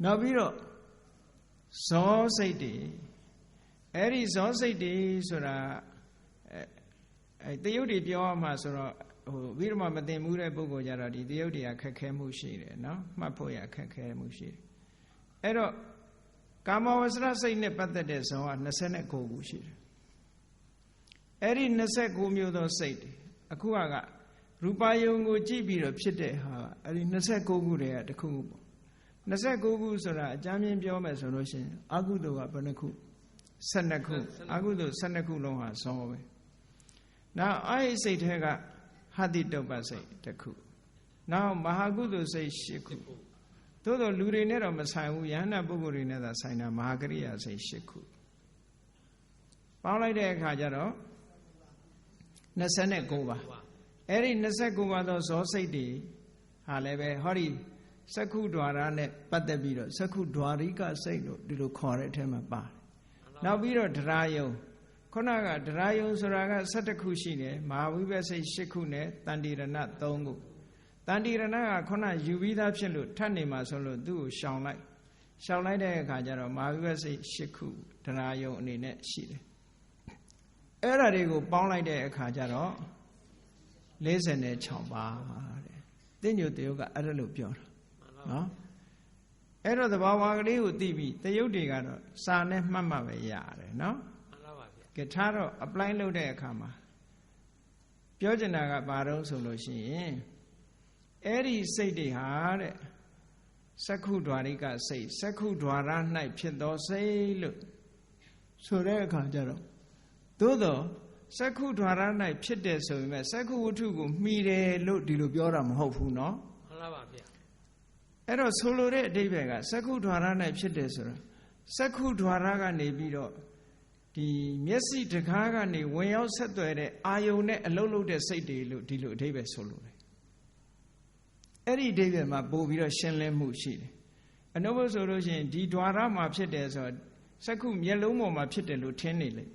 Speaker 1: နောက်ပြီးတော့ဇောစိတ်တွေအဲ့ဒီဇောစိတ်တွေဆိုတာတရုပ်တွေပြောရမှာဆိုတော့ဝိရမမသိမှုတဲ့ပုဂ္ဂိုလ်ကြတော့ဒီတရုပ်တွေကခက်ခဲမှုရှိတယ်နော်မှတ်ဖို့ရခက်ခဲမှုရှိတယ်အဲ့တော့ကာမဝဆရစိတ်နဲ့ပတ်သက်တဲ့ဇောက29ခုရှိတယ်အဲ့ဒီ29မျိုးသောစိတ်တွေအခုကရူပယုံကိုကြည့်ပြီးတော့ဖြစ်တဲ့ဟာအဲ့ဒီ29ခုတည်းကတစ်ခုပေါ့29ခုဆိုတာအကြမ်းမြင်ပြောမယ်ဆိုလို့ရှိရင်အကုသိုလ်ကဘယ်နှခု12ခုအကုသိုလ်12ခုလုံးဟာဇောပဲနောက်အဲ့ဒီစိတ်ထဲကဟ ဟတိတုပ္ပစိတ်တစ်ခုနောက်မဟာကုသိုလ်စိတ်8ခုသို့သောလူတွေနဲ့တော့မဆိုင်ဘူးယဟန္တာပုဂ္ဂိုလ်တွေနဲ့သာဆိုင်တာမဟာကရိယာစိတ်8ခုပေါင်းလိုက်တဲ့အခါကျတော့29ပါအဲ့ဒီ29ပါသောဇောစိတ်တွေဟာလည်းပဲဟောဒီစက္ခုဒွါရနဲ့ပတ်သက်ပြီးတော့စက္ခုဒွါရိကစိတ်လို့ဒီလိုခေါ်တဲ့အထက်မှာပါတယ်နောက်ပြီးတော့ဒရာယုံခုနကဒရာယုံဆိုတာက17ခုရှိတယ်မဟာဝိပဿစိတ်8ခုနဲ့တန်တိရဏ3ခုတန်တိရဏကခုနယူပြီးသားဖြစ်လို့ထပ်နေမှာဆိုလို့သူ့ကိုရှောင်လိုက်တဲ့အခါကျတော့မဟာဝိပဿစိတ်8ခုဒရာယုံအနေနဲ့ရှိတယ်အဲ့ဒါတွေကိုပေါင်းလိုက်တဲ့အခါကျတော့46ပါတဲ့သိညိုတယုတ်ကအဲ့ဒါလို့ပြောတာနော်အဲ့တော့သဘာဝကလေးကိုသိပြီးတယုတ်တွေကတော့စာနဲ့မှတ်မှပဲရတယ်နော်
Speaker 2: မှန်ပါပါဗျာ
Speaker 1: ကထားတော့ apply လုပ်တဲ့အခါမှာပြောချင်တာကဘာတော့ဆိုလို့ရှိရင်အဲ့ဒီစိတ်တွေဟာတဲ့စက္ခုဒွါရိကစိတ်စက္ခုဒွါရ၌ဖြစ်သောစိတ်လို့ဆိုတဲ့အခါကျတော့သို့တော့စက္ခုဒွါရ၌ဖြစ်တယ်ဆိုပေမဲ့စက္ခုဝတ္ထုကိုမှီတယ်လို့ဒီလိုပြောတာမဟုတ်ဘူးနော်
Speaker 2: မှန်ပါပါဗျာ
Speaker 1: အဲ့တော့ဆိုလိုတဲ့အဓိပ္ပာယ်ကစက္ခုဒွါရ၌ဖြစ်တယ်ဆိုတာစက္ခုဒွါရကနေပြီးတော့ဒီမျက်စိတကားကနေဝင်ရောက်ဆက်သွယ်တဲ့အာယုန်နဲ့အလုံးလုံးတဲ့စိတ်တွေလို့ဒီလိုအဓိပ္ပာယ်ဆိုလိုတယ်အဲ့ဒီအဓိပ္ပာယ်မှာပို့ပြီးတော့ရှင်းလင်းမှုရှိတယ်အနုဘဆိုလို့ရှိရင်ဒီဒွါရမှာဖြစ်တယ်ဆိုတော့စက္ခုမျက်လုံးပေါ်မှာဖြစ်တယ်လို့ထင်နေလေ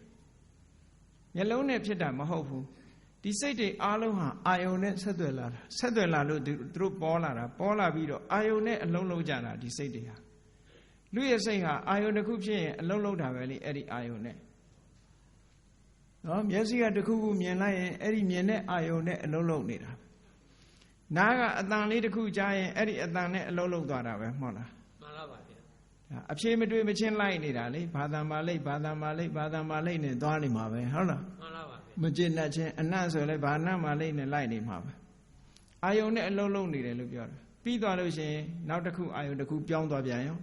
Speaker 1: မျက်လုံးနဲ့ဖြစ်တာမဟုတ်ဘူးဒီစိတ်တွေအားလုံးဟာအာယုန်နဲ့ဆက်သွယ်လာလို့သူတို့ပေါ်လာပြီးတော့အာယုန်နဲ့အလုံးလုံးကြတာဒီစိတ်တွေဟာလူရဲ့စိတ်ဟာအာယုန်တစ်ခုဖြစ်ရင်အလုံးလုံးတာပဲလေအဲ့ဒီအာယုန်နဲ့နော်မျက်စိကတစ်ခုခုမြင်လိုက်ရင်အဲ့ဒီမြင်တဲ့အာယုန်နဲ့အလုံးလုံးနေတာနားကအတန်လေးတစ်ခုကြားရင်အဲ့ဒီအတန်နဲ့အလုံးလုံးသွားတာပဲမဟုတ်လား
Speaker 2: မှန်ပါပါဗျာ
Speaker 1: အဖြေမတွေ့မချင်းလိုက်နေတာလေဘာသာမာလိတ်နဲ့သွားနေမှာပဲဟုတ်လား
Speaker 2: မှန်ပါပါ
Speaker 1: မကျင့်တတ်ခြင်းအနတ်ဆိုလဲဘာနတ်မာလိတ်နဲ့လိုက်နေမှာပဲအာယုန်နဲ့အလုံးလုံးနေတယ်လို့ပြောတာပြီးသွားလို့ရှိရင်နောက်တစ်ခုအာယုန်တစ်ခုပြောင်းသွားပြန်ရော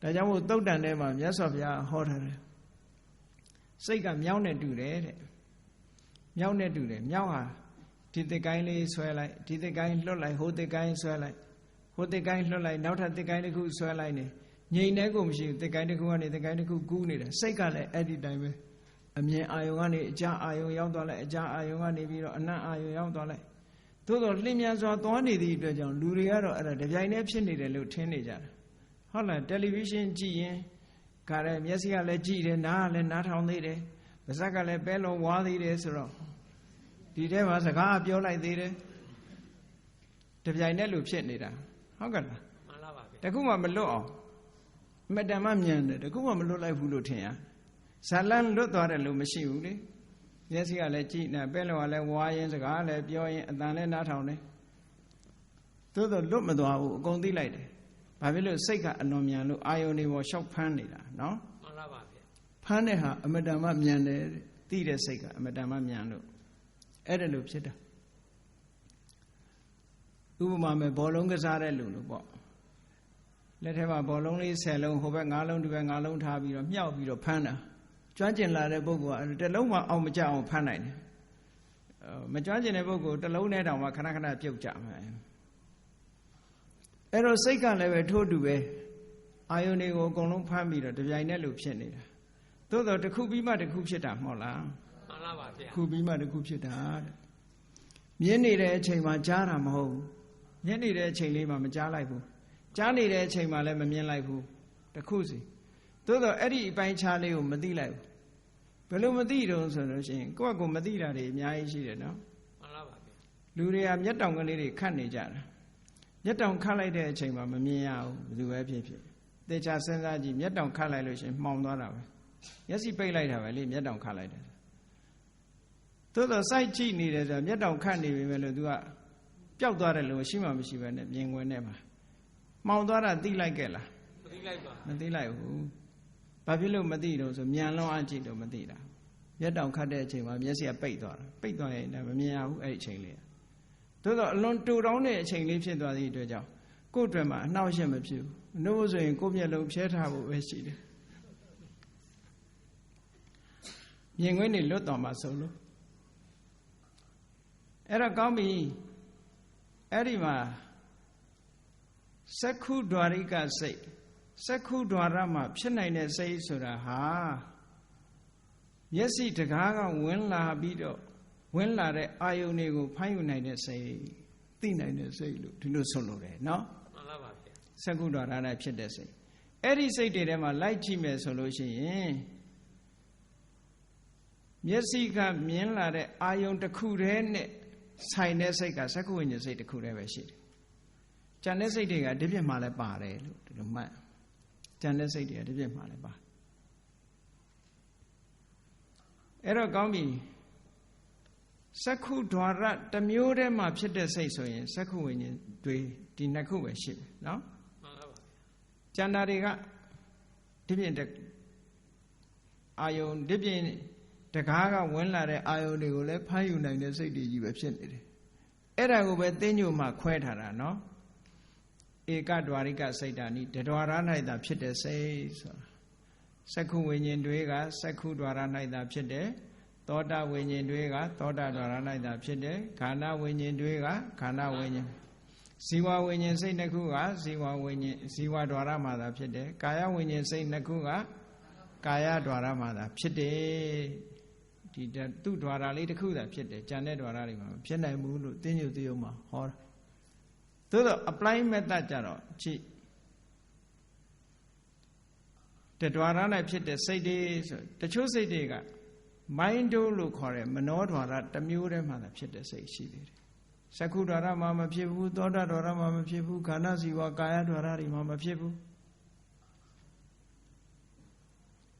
Speaker 1: ဒါကြောင့်မို့သုတ်တန်ထဲမှာမြတ်စွာဘုရားဟောထားတယ်စိတ်ကမြောင်းနဲ့တူတယ်တဲ့မြောင်းနဲ့တူတယ်မြောင်းဟာဒီသစ်ကိုင်းလေးဆွဲလိုက်ဒီသစ်ကိုင်းလွတ်လိုက်ဟိုသစ်ကိုင်းဆွဲလိုက်ဟိုသစ်ကိုင်းလွတ်လိုက်နောက်ထပ်သစ်ကိုင်းတစ်ခုဆွဲလိုက်နေငြိမ်တဲ့ကိုမရှိဘူးသစ်ကိုင်းတစ်ခုကနေသစ်ကိုင်းတစ်ခုကူးနေတယ်စိတ်ကလည်းအဲ့ဒီတိုင်းပဲအမြင်အာယုံကနေအကြာအာယုံရောက်သွားလိုက်အကြာအာယုံကနေပြီးတော့အနတ်အာယုံရောက်သွားလိုက်သို့တော့လျင်မြန်စွာသွားနေသည့်အတွက်ကြောင့်လူတွေကတော့အဲ့ဒါတပြိုင်တည်းဖြစ်နေတယ်လို့ထင်နေကြတယ်ဟုတ်လားတယ်လီဗီရှင်းကြည့်ရင်ကလည်းမျက်စိကလည်းကြည့်တယ်နားကလည်းနားထောင်သေးတယ်ပါးစပ်ကလည်းပဲလုံးဝါးသေးတယ်ဆိုတော့ဒီထဲမှာစကားပြောလိုက်သေးတယ်တပြိုင်တည်းလို့ဖြစ်နေတာဟုတ်ကဲ့လား
Speaker 2: မှန်ပါပါ
Speaker 1: တခုမှမလွတ်အောင်အမတန်မှမြန်တယ်တခုမှမလွတ်လိုက်ဘူးလို့ထင်ရဇာလန်လွတ်သွားတယ်လို့မရှိဘူးလေမျက်စိကလည်းကြည့်နေပဲလုံးကလည်းဝါရင်စကားလည်းပြောရင်အတန်လည်းနားထောင်တယ်သို့တော့လွတ်မသွားဘူးအကုန်သိလိုက်တယ်ဘာဖြစ်လို့စိတ်ကအလွန်မြန်လို့အာယုန်တွေပေါ်ရှောက်ဖမ်းနေတာနော်
Speaker 2: မှန်ပါပါ
Speaker 1: ဖမ်းတဲ့ဟာအမတန်မှမြန်တယ်သိတဲ့စိတ်ကအမတန်မှမြန်လို့အဲ့ဒါလို့ဖြစ်တာဥပမာမဲ့ဘောလုံးကစားတဲ့လူလို့ပေါ့လက်ထဲမှာဘောလုံးလေး10လုံးဟိုဘက်9လုံးဒီဘက်9လုံးထားပြီးတော့မြှောက်ပြီးတော့ဖမ်းတာကျွမ်းကျင်လာတဲ့ပုဂ္ဂိုလ်ကတစ်လုံးမှအောင်မကြအောင်ဖမ်းနိုင်တယ်မကျွမ်းကျင်တဲ့ပုဂ္ဂိုလ်တစ်လုံးနဲ့တောင်မှခဏခဏပြုတ်ကြမှာအဲ့တော့စိတ်ကလည်းပဲထို့တူပဲအာယုန်တွေကိုအကုန်လုံးဖမ်းပြီးတော့တပြိုင်တည်းလို့ဖြစ်နေတာသို့တော့တစ်ခုပြီးမှတစ်ခုဖြစ်တာမဟုတ်လား
Speaker 2: မှန်ပါပါဗျာ
Speaker 1: တစ်ခုပြီးမှတစ်ခုဖြစ်တာတဲ့မြင်နေတဲ့အချိန်မှာကြားတာမဟုတ်ဘူးမြင်နေတဲ့အချိန်လေးမှာမကြားလိုက်ဘူးကြားနေတဲ့အချိန်မှာလည်းမမြင်လိုက်ဘူးတစ်ခုစီသို့တော့အဲ့ဒီအပိုင်းခြားလေးကိုမသိလိုက်ဘူးဘယ်လိုမသိတုံးဆိုလို့ရှိရင်ကိုယ့်အကူမသိတာတွေအများကြီးရှိတယ်နော်
Speaker 2: မှန်ပါပါဗျာ
Speaker 1: လူတွေကမျက်တောင်ကလေးတွေခတ်နေကြတာမျက်တောင်ခတ်လိုက်တဲ့အချိန်မှာမမြင်ရဘူးဘယ်သူပဲဖြစ်သေချာစဉ်းစားကြည့်မျက်တောင်ခတ်လိုက်လို့ရှိရင်မှောင်သွားတာပဲမျက်စိပိတ်လိုက်တာပဲလေမျက်တောင်ခတ်လိုက်တယ်သို့တော့စိုက်ကြည့်နေတယ်ဆိုတော့မျက်တောင်ခတ်နေပြီပဲလို့ तू ကပျောက်သွားတယ်လို့ရှိမှမရှိပဲနဲ့မြင်ွယ်နဲ့မှာမှောင်သွားတာသိလိုက်ခဲ့လား
Speaker 2: မသိလိုက်ပါ
Speaker 1: မသိလိုက်ဘူးဘာဖြစ်လို့မသိတော့ဆိုမြန်လွန်အကြည့်တော့မသိတာမျက်တောင်ခတ်တဲ့အချိန်မှာမျက်စိကပိတ်သွားတာပိတ်သွားရင်လည်းမမြင်ရဘူးအဲ့ဒီအချိန်လေးသို့တော့အလွန်တူတောင်းတဲ့အချိန်လေးဖြစ်သွားသည့်အတွက်ကြောင့်ကိုယ့်အတွက်မှာအနှောက်အယှက်မဖြစ်ဘူးနှိုးဆိုရင်ကိုယ့်မျက်လုံးဖြဲထားဖို့ပဲရှိတယ်မြင်ခွင့်တွေလွတ်တော်မှာဆုံးလို့ အဲ့တော့ကောင်းပြီအဲ့ဒီမှာစက္ခုဒွါရိကစိတ်စက္ခုဒွါရမှာဖြစ်နိုင်တဲ့စိတ်ဆိုတာဟာမျက်စိတကားကဝင်လာပြီးတော့ဝင်လာတဲ့အာယုန်တွေကိုဖမ်းယူနိုင်တဲ့စိတ်သိနိုင်တဲ့စိတ်လို့ဒီလိုဆိုလိုတယ်နော်
Speaker 2: မှန်ပါပါဗျာ
Speaker 1: စက္ခုဒွါရနဲ့ဖြစ်တဲ့စိတ်အဲ့ဒီစိတ်တွေထဲမှာလိုက်ကြည့်မယ်ဆိုလို့ရှိရင်မျက်စိကမြင်လာတဲ့အာယုန်တစ်ခုတည်းနဲ့ဆိုင်တဲ့စိတ်ကစက္ခုဝိညာဉ်စိတ်တစ်ခုတည်းပဲရှိတယ်။ကျန်တဲ့စိတ်တွေကဒီပြစ်မှာလည်းပါတယ်လို့ဒီလိုမှတ်ကျန်တဲ့စိတ်တွေကဒီပြစ်မှာလည်းပါအဲ့တော့ကောင်းပြီစက္ခုဒွါရတစ်မျိုးတည်းမှာဖြစ်တဲ့စိတ်ဆိုရင်စက္ခုဝိညာဉ်တွေဒီနှစ်ခုပဲရှိတယ်နော်
Speaker 2: မှန်ပါပါ
Speaker 1: ကျန်တာတွေကဒီပြစ်အာယုန်ဒီပြစ်တကားကဝင်လာတဲ့အာယုန်တွေကိုလည်းဖမ်းယူနိုင်တဲ့စိတ်တွေကြီးပဲဖြစ်နေတယ်အဲ့ဒါကိုပဲသိညို့မှခွဲထားတာနော်ဧကဒွါရိကစိတ်ဓာနိတဒွါရ၌သာဖြစ်တဲ့စိတ်ဆိုတာစက္ခုဝိညာဉ်တွေကစက္ခုဒွါရ၌သာဖြစ်တယ်သောတာဝိညာဉ်တွေကသောတာဒွါရ၌သာဖြစ်တယ်ခန္ဓာဝိညာဉ်တွေကခန္ဓာဝိညာဉ်ဇီဝဝိညာဉ်စိတ်နှစ်ခုကဇီဝဝိညာဉ်ဇီဝဒွါရမှာသာဖြစ်တယ်ကာယဝိညာဉ်စိတ်နှစ်ခုကကာယဒွါရမှာသာဖြစ်တယ်ဒီသူ့ဒွါရလေးတစ်ခုသာဖြစ်တယ်ကျန်တဲ့ဒွါရတွေမှာမဖြစ်နိုင်ဘူးလို့သိညို့သိအောင်မှာဟောတာသို့တော့ apply method ကြတော့ကြည့်တဒွါရနဲ့ဖြစ်တဲ့စိတ်တွေဆိုတချို့စိတ်တွေက mind လို့ခေါ်တဲ့မနောဒွါရတစ်မျိုးတည်းမှသာဖြစ်တဲ့စိတ်ရှိသေးတယ်စက္ခုဒွါရမှာမဖြစ်ဘူးသောတာဒွါရမှာမဖြစ်ဘူးခန္ဓာဇီဝကာယဒွါရတွေမှာမဖြစ်ဘူး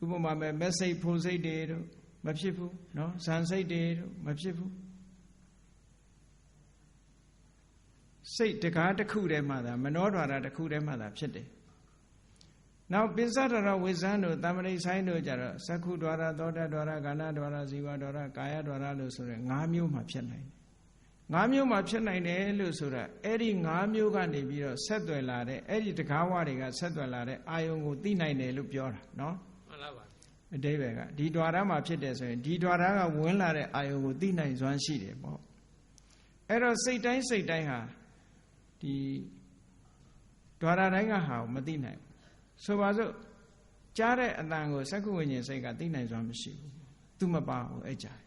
Speaker 1: ဥပမာမဲ့စိတ်ဖို့စိတ်တွေတို့မဖြစ်ဘူးနော်ဇန်စိတ်တွေတို့မဖြစ်ဘူးစိတ်တကားတစ်ခုတည်းမှသာမနောဒွါရတစ်ခုတည်းမှသာဖြစ်တယ်နောက်ပိစ္ဆဒွါရဝိဇ္ဇံတို့တမ္ပရိဆိုင်တို့ကြတော့စက္ခုဒွါရသောတာဒွါရခန္ဓာဒွါရဇီဝဒွါရကာယဒွါရလို့ဆိုရဲ၅မျိုးမှဖြစ်နိုင်တယ်၅မျိုးမှဖြစ်နိုင်တယ်လို့ဆိုတာအဲ့ဒီ၅မျိုးကနေပြီးတော့ဆက်သွယ်လာတဲ့အဲ့ဒီတကားဝတွေကဆက်သွယ်လာတဲ့အာယုံကိုသိနိုင်တယ်လို့ပြောတာနော်
Speaker 2: မှန်ပါပါ
Speaker 1: အတိပ္ပယ်ကဒီဒွါရမှာဖြစ်တယ်ဆိုရင်ဒီဒွါရကဝင်လာတဲ့အာယုံကိုသိနိုင်စွမ်းရှိတယ်ပေါ့အဲ့တော့စိတ်တိုင်းစိတ်တိုင်းဟာဒီဒွါရတိုင်းကဟာမသိနိုင်ဆိုပါစို့ကြားတဲ့အတန်ကိုစက္ခုဝိညာဉ်စိတ်ကသိနိုင်စွမ်းမရှိဘူးသူမပါဘူးအဲ့ကြား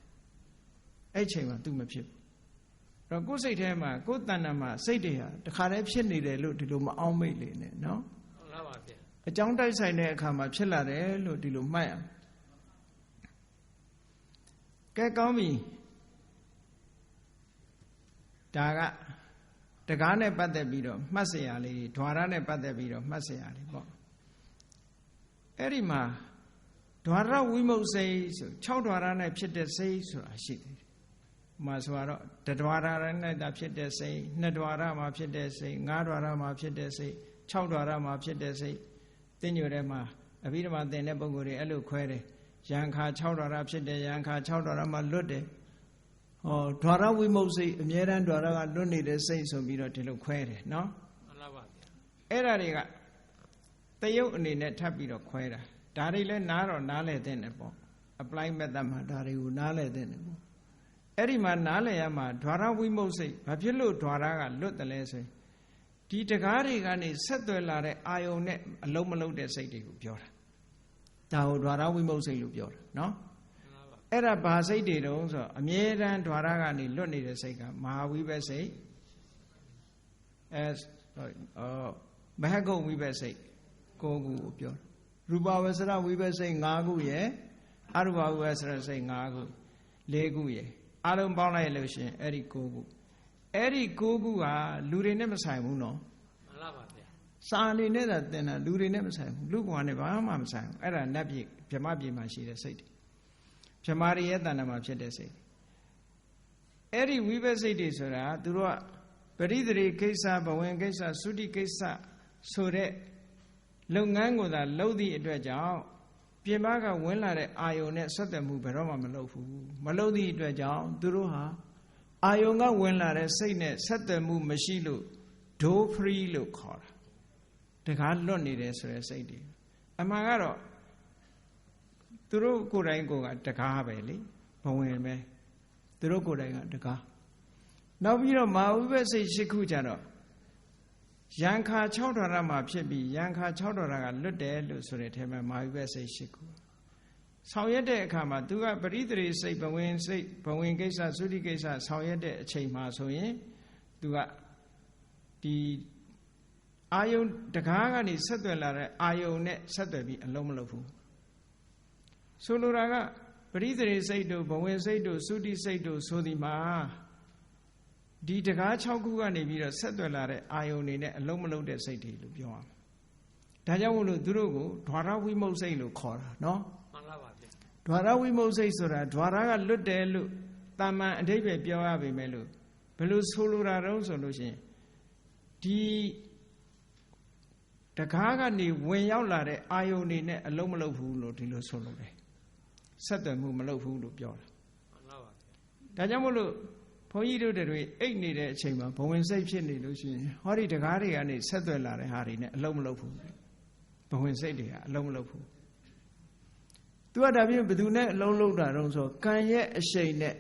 Speaker 1: အဲ့ချိန်မှာသူမဖြစ်ဘူးအဲ့တော့ကိုယ်စိတ်ထဲမှာကိုယ်တဏ္ဍာမှာစိတ်တွေဟာတခါတည်းဖြစ်နေတယ်လို့ဒီလိုမအောင်မိတ်လေနဲ့နော်
Speaker 2: ဟုတ်လားပါဗျာ
Speaker 1: အကြောင်းတိုက်ဆိုင်တဲ့အခါမှာဖြစ်လာတယ်လို့ဒီလိုမှတ်ရမယ်ကဲကောင်းပြီဒါကတကားနဲ့ပတ်သက်ပြီးတော့မှတ်เสียရလေးဓွာရနဲ့ပတ်သက်ပြီးတော့မှတ်เสียရလေးပေါ့အဲ့ဒီမှာဓွာရဝိမုတ်စိတ်ဆို6ဓွာရနဲ့ဖြစ်တဲ့စိတ်ဆိုတာရှိတယ်။မှာဆိုတော့တဓွာရနဲ့သာဖြစ်တဲ့စိတ်2ဓွာရမှာဖြစ်တဲ့စိတ်5ဓွာရမှာဖြစ်တဲ့စိတ်6ဓွာရမှာဖြစ်တဲ့စိတ်သိညိုထဲမှာအဘိဓမ္မာသင်တဲ့ပုဂ္ဂိုလ်တွေအဲ့လိုခွဲတယ်ယံခါ6ဓွာရဖြစ်တယ်ယံခါ6ဓွာရမှာလွတ်တယ်ဟောဓွာရဝိမုတ်စိတ်အမြဲတမ်းဓွာရကလွတ်နေတဲ့စိတ်ဆိုပြီးတော့ဒီလိုခွဲတယ်နော်
Speaker 2: မှန်ပါပါဗျာ
Speaker 1: အဲ့ဒါတွေကတယုတ်အနေနဲ့ထပ်ပြီးတော့ခွဲတာဒါတွေလည်းနားတော့နားလည်တဲ့နဲ့ပေါ့ apply method မှာဒါတွေကိုနားလည်တဲ့နဲ့ပေါ့အဲ့ဒီမှာနားလည်ရမှာဓွာရဝိမုတ်စိတ်ဘာဖြစ်လို့ဓွာရကလွတ်တယ်လဲဆိုရင်ဒီတကားတွေကနေဆက်သွယ်လာတဲ့အာယုံနဲ့အလုံးမလုံးတဲ့စိတ်တွေကိုပြောတာဒါကိုဓွာရဝိမုတ်စိတ်လို့ပြောတာနော်အဲ့ဒါဘာစိတ်တွေတုံးဆိုတော့အမြဲတမ်းဓွာရကနေလွတ်နေတဲ့စိတ်ကမဟာဝိဘတ်စိတ်မဟဂုတ်ဝိဘတ်စိတ်9ခုကိုပြောတယ်ရူပဝဆရဝိဘတ်စိတ်5ခုရယ်အရူပဝိဘတ်ဆရစိတ်5ခု4ခုရယ်အားလုံးပေါင်းလိုက်လို့ရှင်အဲ့ဒီ9ခုအဲ့ဒီ9ခုကလူတွေနဲ့မဆိုင်ဘူးနော်
Speaker 2: မှန်ပါပါဗျာ
Speaker 1: စာအနေနဲ့သာသင်တာလူတွေနဲ့မဆိုင်ဘူးလူကွာနဲ့ဘာမှမဆိုင်ဘူးအဲ့ဒါနတ်ပြည်ဗြဟ္မပြည်မှာရှိတဲ့စိတ်တွေဗြဟ္မာရိရဲ့တဏ္ဍာမှာဖြစ်တဲ့စိတ်အဲ့ဒီဝိဘတ်စိတ်တွေဆိုတာသူတို့ကပရိသေရိကိစ္စဘဝင်ကိစ္စသုတိကိစ္စဆိုတဲ့လုပ်ငန်းကိုသာလုပ်သည့်အတွက်ကြောင့်ပြင်ပကဝင်လာတဲ့အာယုန်နဲ့ဆက်သွယ်မှုဘယ်တော့မှမလုပ်ဘူးမလုပ်သည့်အတွက်ကြောင့်သူတို့ဟာအာယုန်ကဝင်လာတဲ့စိတ်နဲ့ဆက်သွယ်မှုမရှိလို့ door free လို့ခေါ်တာတကားလွတ်နေတယ်ဆိုတဲ့စိတ်တွေအမှန်ကတော့သူတို့ကိုယ်တိုင်ကတကားပဲလေဘဝင်ပဲသူတို့ကိုယ်တိုင်ကတကား နောက်ပြီးတော့မာဝိဘက်စိတ်8ခုကြတော့ယံခါ6ဓာရမှာဖြစ်ပြီးယံခါ6ဓာရကလွတ်တယ်လို့ဆိုတဲ့ထဲမှာမာဝိဘက်စိတ်8ခုဆောင်ရွက်တဲ့အခါမှာသူကပရိသေစိတ်ဘဝင်စိတ်ဘဝင်ကိစ္စသုတိကိစ္စဆောင်ရွက်တဲ့အချိန်မှာဆိုရင်သူကဒီအာယုန်တကားကနေဆက်သွယ်လာတဲ့အာယုန်နဲ့ဆက်သွယ်ပြီးအလုံးမလုပ်ဘူးဆိုလိုတာကပရိသေစိတ်တို့ဘဝင်စိတ်တို့သုတိစိတ်တို့ဆိုဒီမှာဒီတကား6ခုကနေပြီးတော့ဆက်သွယ်လာတဲ့အာယုန်တွေနဲ့အလုံးမလုပ်တဲ့စိတ်တွေလို့ပြောရမှာဒါကြောင့်မို့လို့သူတို့ကိုဓဝရဝိမုတ်စိတ်လို့ခေါ်တာနော်
Speaker 2: မှန်ပါပါဗျာ
Speaker 1: ဓဝရဝိမုတ်စိတ်ဆိုတာဓဝရကလွတ်တယ်လို့တာမန်အဓိပ္ပာယ်ပြောရပေမဲ့လို့ဘယ်လိုဆိုလိုတာတုံးဆိုလို့ရှိရင်ဒီတကားကနေဝင်ရောက်လာတဲ့အာယုန်တွေနဲ့အလုံးမလုပ်ဘူးလို့ဒီလိုဆိုလိုတယ်ဆက်သွယ်မှုမလုပ်ဘူးလို့ပြောတာ
Speaker 2: မှန်ပါပါ
Speaker 1: ဒါကြောင့်မို့လို့ဘုန်းကြီးတို့တွေအိတ်နေတဲ့အချိန်မှာဘဝင်စိတ်ဖြစ်နေလို့ရှိရင်ဟောဒီတကားတွေကနေဆက်သွယ်လာတဲ့ဟာတွေနဲ့အလုံးမလုပ်ဘူးဘဝင်စိတ်တွေကအလုံးမလုပ်ဘူးသူကဒါပြင်ဘယ်သူနဲ့အလုံးလုံးတာတုံးဆိုကံရဲ့အရှိန်နဲ့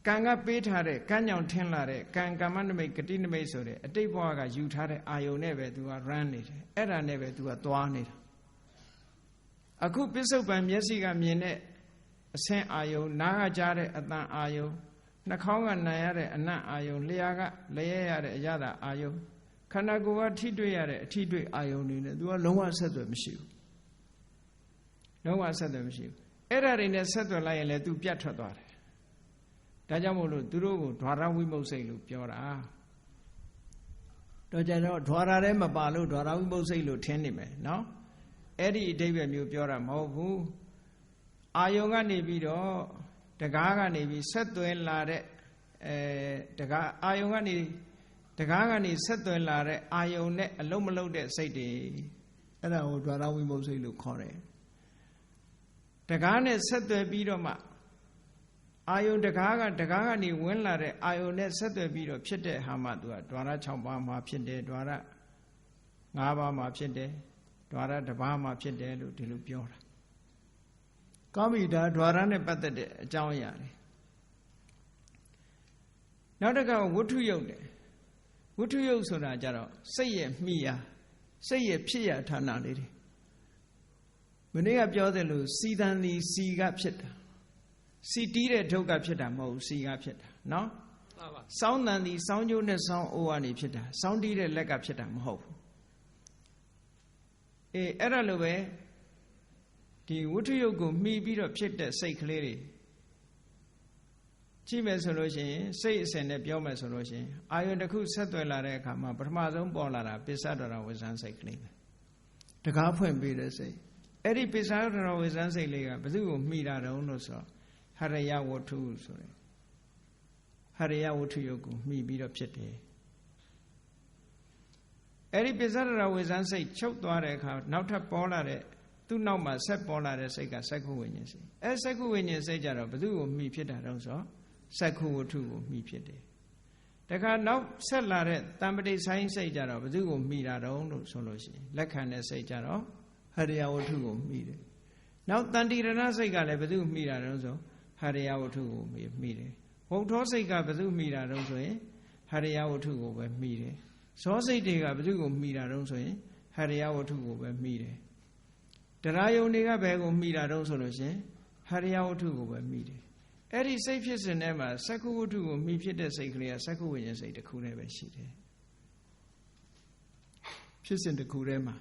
Speaker 1: ကံကပေးထားတဲ့ကံကြောင့်ထင်းလာတဲ့ကံကမ္မနမိတ်ဂတိနမိတ်ဆိုတဲ့အတိတ်ဘဝကယူထားတဲ့အာယုန်နဲ့ပဲသူက run နေတယ်အဲ့ဒါနဲ့ပဲသူကသွားနေတာအခုပစ္စုပန်မျက်စိကမြင်တဲ့အဆင့်အာယုန်နားကကြားတဲ့အသံအာယုန်နှာခေါင်းကနာရတဲ့အနံ့အာယုန်လျှာကလျက်ရတဲ့အရသာအာယုန်ခန္ဓာကိုယ်ကထိတွေ့ရတဲ့အထိတွေ့အာယုန်တွေနဲ့သူကလုံးဝဆက်သွယ်မရှိဘူးလုံးဝဆက်သွယ်မရှိဘူးအဲ့ဒါတွေနဲ့ဆက်သွယ်လိုက်ရင်လည်းသူပြတ်ထွက်သွားတယ်ဒါကြောင့်မို့လို့သူတို့ကိုဓဝရဝိမုတ်စိတ်လို့ပြောတာတော့ကျတော့ဓဝရထဲမပါလို့ဓဝရဝိမုတ်စိတ်လို့ထင်နေမယ်နော်အဲ့ဒီအဓိပ္ပာယ်မျိုးပြောတာမဟုတ်ဘူးအာယုံကနေပြီးတော့တကားကနေပြီးဆက်သွယ်လာတဲ့တကားအာယုံကနေတကားကနေဆက်သွယ်လာတဲ့အာယုံနဲ့အလုံးမလုံးတဲ့စိတ်တွေအဲ့ဒါကိုဓဝရဝိမုတ်စိတ်လို့ခေါ်တယ်တကားနဲ့ဆက်သွယ်ပြီးတော့မှအာယုန်တကားကနေဝင်လာတဲ့အာယုန်နဲ့ဆက်သွယ်ပြီးတော့ဖြစ်တဲ့ဟာမှသူကဓဝရ6ပါးမှာဖြစ်တယ်ဓဝရ5ပါးမှာဖြစ်တယ်ဓဝရ1ပါးမှာဖြစ်တယ်လို့ဒီလိုပြောတာကောင်းပြီဒါဓဝရနဲ့ပတ်သက်တဲ့အကြောင်းအရာတွေနောက်တစ်ခါဝဋ္ထုယုတ်တယ်ဝဋ္ထုယုတ်ဆိုတာကြတော့စိတ်ရဲ့မိယာစိတ်ရဲ့ဖြစ်ရဌာနလေးတွေမနေ့ကပြောတယ်လို့စီတန်ဒီစီကဖြစ်တာစီတီးတဲ့ဒုက္ခဖြစ်တာမဟုတ်ဘူးစီကဖြစ်တာနော်
Speaker 2: မှန်ပါ
Speaker 1: စောင်းတန်ဒီစောင်းကျိုးနဲ့စောင်းအိုးကနေဖြစ်တာစောင်းတီးတဲ့လက်ကဖြစ်တာမဟုတ်ဘူးအဲ့ဒါလိုပဲဒီဝဋ္ထုယုတ်ကိုမှီပြီးတော့ဖြစ်တဲ့စိတ်ကလေးတွေကြည့်မယ်ဆိုလို့ရှိရင်စိတ်အစဉ်နဲ့ပြောမယ်ဆိုလို့ရှိရင်အာယုန်တစ်ခုဆက်သွယ်လာတဲ့အခါမှာပထမဆုံးပေါ်လာတာပိစ္ဆဒရဝိဇ္ဇန်စိတ်ကလေးပဲတကားဖွင့်ပေးတဲ့စိတ်အဲ့ဒီပိစ္ဆဒရဝိဇ္ဇန်စိတ်လေးကဘယ်သူ့ကိုမှီတာတုံးလို့ဆိုတော့ဟရယဝဋ္ထုဆိုတဲ့ဟရယဝဋ္ထုယုတ်ကိုမှီပြီးတော့ဖြစ်တယ်အဲ့ဒီပိစ္ဆဒရဝိဇ္ဇန်စိတ်ချုပ်သွားတဲ့အခါနောက်ထပ်ပေါ်လာတဲ့သူ့နောက်မှာဆက်ပေါ်လာတဲ့စိတ်ကစက္ခုဝိညာဉ်စိတ်အဲစက္ခုဝိညာဉ်စိတ်ကြတော့ဘယ်သူ့ကိုမှီဖြစ်တာတုံးဆိုစက္ခုဝဋ္ထုကိုမှီဖြစ်တယ်တခါနောက်ဆက်လာတဲ့တံပတိဆိုင်စိတ်ကြတော့ဘယ်သူ့ကိုမှီတာတုံးလို့ဆိုလို့ရှိရင်လက်ခံတဲ့စိတ်ကြတော့ဟရယဝဋ္ထုကိုမှီတယ်နောက်တန်တိရဏစိတ်ကလည်းဘယ်သူ့မှီတာတုံးဆိုဟရယဝဋ္ထုကိုမှီတယ်ဝုတ်ထောစိတ်ကဘယ်သူမှီတာတုံးဆိုရင်ဟရယဝဋ္ထုကိုပဲမှီတယ်ဇောစိတ်တွေကဘယ်သူကိုမှီတာတုံးဆိုရင်ဟရယဝဋ္ထုကိုပဲမှီတယ်တရားယုံတွေကဘယ်ကိုမှီတာတုံးဆိုလို့ရှင်ဟရယဝဋ္ထုကိုပဲမှီတယ်အဲ့ဒီစိတ်ဖြစ်စဉ်ထဲမှာစက္ခုဝဋ္ထုကိုမှီဖြစ်တဲ့စိတ်ကလေးကစက္ခုဝိညာဉ်စိတ်တစ်ခုနဲ့ပဲရှိတယ်ဖြစ်စဉ်တစ်ခုထဲမှာ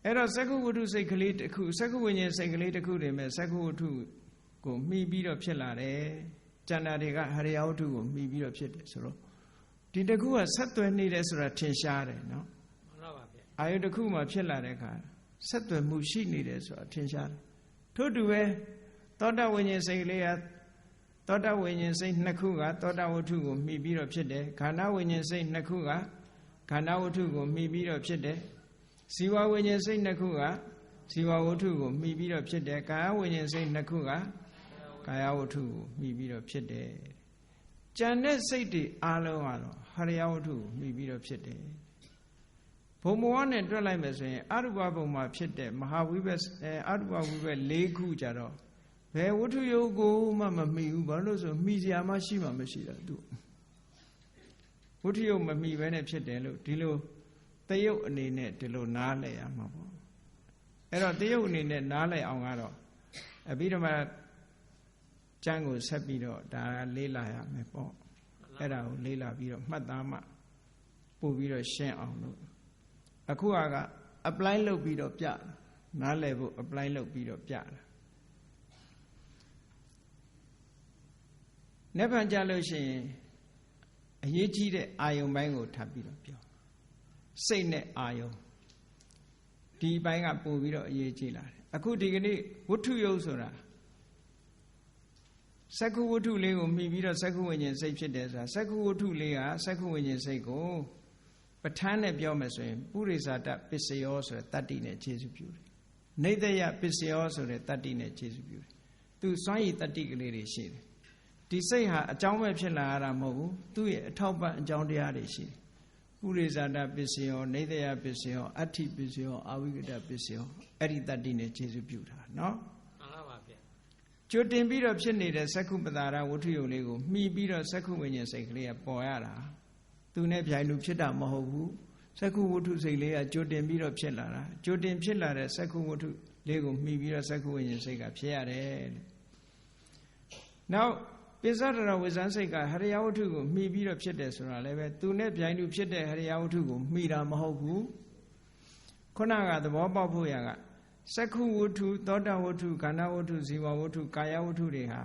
Speaker 1: အဲ့တော့စက္ခုဝဋ္ထုစိတ်ကလေးတစ်ခုစက္ခုဝိညာဉ်စိတ်ကလေးတစ်ခုတည်းမဲ့စက္ခုဝဋ္ထုကိုမှီပြီးတော့ဖြစ်လာတယ်ကျန်တာတွေကဟရယဝဋ္ထုကိုမှီပြီးတော့ဖြစ်တယ်ဆိုတော့ဒီတစ်ခုကဆက်သွယ်နေတယ်ဆိုတာထင်ရှားတယ်နော်
Speaker 2: မှန်ပါပါဗျာ
Speaker 1: အာယုတစ်ခုမှဖြစ်လာတဲ့အခါဆက်သွယ်မှုရှိနေတယ်ဆိုတာထင်ရှားတယ်ထို့တူပဲသောတဝိညာဉ်စိတ်ကလေးကသောတဝိညာဉ်စိတ်နှစ်ခုကသောတဝဋ္ထုကိုမှီပြီးတော့ဖြစ်တယ်ခန္ဓာဝိညာဉ်စိတ်နှစ်ခုကခန္ဓာဝဋ္ထုကိုမှီပြီးတော့ဖြစ်တယ်ဇီဝဝိညာဉ်စိတ်နှစ်ခုကဇီဝဝဋ္ထုကိုမှီပြီးတော့ဖြစ်တယ်ကာယဝိညာဉ်စိတ်နှစ်ခုကကာယဝဋ္ထုကိုမှီပြီးတော့ဖြစ်တယ်ကြံတဲ့စိတ်တွေအားလုံးကတော့ဟရယဝဋ္ထုကိုမှီပြီးတော့ဖြစ်တယ်ဘုံဘဝနဲ့တွက်လိုက်မယ်ဆိုရင်အရူပဘုံမှာဖြစ်တဲ့မဟာဝိဘတ်အရူပဝိဘတ်၄ခုကြတော့ ဘယ်ဝတ္ထုယုတ်ကိုမှမမှီဘူးဘာလို့ဆိုမှီစရာမှရှိမှမရှိတာသူဝတ္ထုယုတ်မမှီဘဲနဲ့ဖြစ်တယ်လို့ဒီလိုတယုတ်အနေနဲ့ဒီလိုနားလည်ရမှာပေါ့အဲ့တော့တယုတ်အနေနဲ့နားလည်အောင်ကတော့အဘိဓမ္မာကျမ်းကိုဆက်ပြီးတော့ဒါလေးလာရမယ်ပေါ့အဲ့ဒါကိုလေးလာပြီးတော့မှတ်သားမှပို့ပြီးတော့ရှင်းအောင်လို့အခုက apply လုပ်ပြီးတော့ပြနားလည်ဖို့ apply လုပ်ပြီးတော့ပြတာနေ့ပြန်ကြလို့ရှိရင်အရေးကြီးတဲ့အာယုံပိုင်းကိုထပ်ပြီးတော့ပြောစိတ်နဲ့အာယုံဒီပိုင်းကပို့ပြီးတော့အရေးကြီးလာတယ်အခုဒီကနေ့ဝတ္ထုယုတ်ဆိုတာစက္ခုဝတ္ထုလေးကိုမှီပြီးတော့စက္ခုဝိညာဉ်စိတ်ဖြစ်တယ်ဆိုတာစက္ခုဝတ္ထုလေးကစက္ခုဝိညာဉ်စိတ်ကိုပဋ္ဌာန်းနဲ့ပြောမယ်ဆိုရင်ပုရိသတပစ္စယောဆိုတဲ့တတ္တိနဲ့ခြေစုပ်ပြုတယ်နေတယပစ္စယောဆိုတဲ့တတ္တိနဲ့ခြေစုပ်ပြုတယ်သူစွမ်းရည်တတ္တိကလေးတွေရှိတယ်ဒီစိတ်ဟာအကြောင်းပဲဖြစ်လာရတာမဟုတ်ဘူးသူ့ရဲ့အထောက်ပံ့အကြောင်းတရားတွေရှိတယ်ပုရိသတပစ္စယောနေတယပစ္စယောအဋ္ဌိပစ္စယောအာဝိကတပစ္စယောအဲ့ဒီတတ္တိနဲ့ခြေစုပ်ပြုတာနော်
Speaker 2: မှန်ပါဗျ
Speaker 1: ကြိုတင်ပြီးတော့ဖြစ်နေတဲ့စက္ခုပတာရဝတ္ထုယုတ်လေးကိုမှီပြီးတော့စက္ခုဝိညာဉ်စိတ်ကလေးကပေါ်ရတာသူနဲ့ပြိုင်လို့ဖြစ်တာမဟုတ်ဘူးစက္ခုဝတ္ထုစိတ်လေးကကြိုတင်ပြီးတော့ဖြစ်လာတာကြိုတင်ဖြစ်လာတဲ့စက္ခုဝတ္ထုလေးကိုမှီပြီးတော့စက္ခုဝိညာဉ်စိတ်ကဖြစ်ရတယ်လို့နောက်ပိစ္ဆဒရဝိဇ္ဇန်စိတ်ကဟရိယဝတ္ထုကိုမှီပြီးတော့ဖြစ်တယ်ဆိုတာလည်းပဲသူနဲ့ပြိုင်လို့ဖြစ်တဲ့ဟရိယဝတ္ထုကိုမှီတာမဟုတ်ဘူးခုနကသဘောပေါက်ဖို့ရကစက္ခုဝတ္ထုသောတာဝတ္ထုခန္ဓာဝတ္ထုဇီဝဝတ္ထုကာယဝတ္ထုတွေဟာ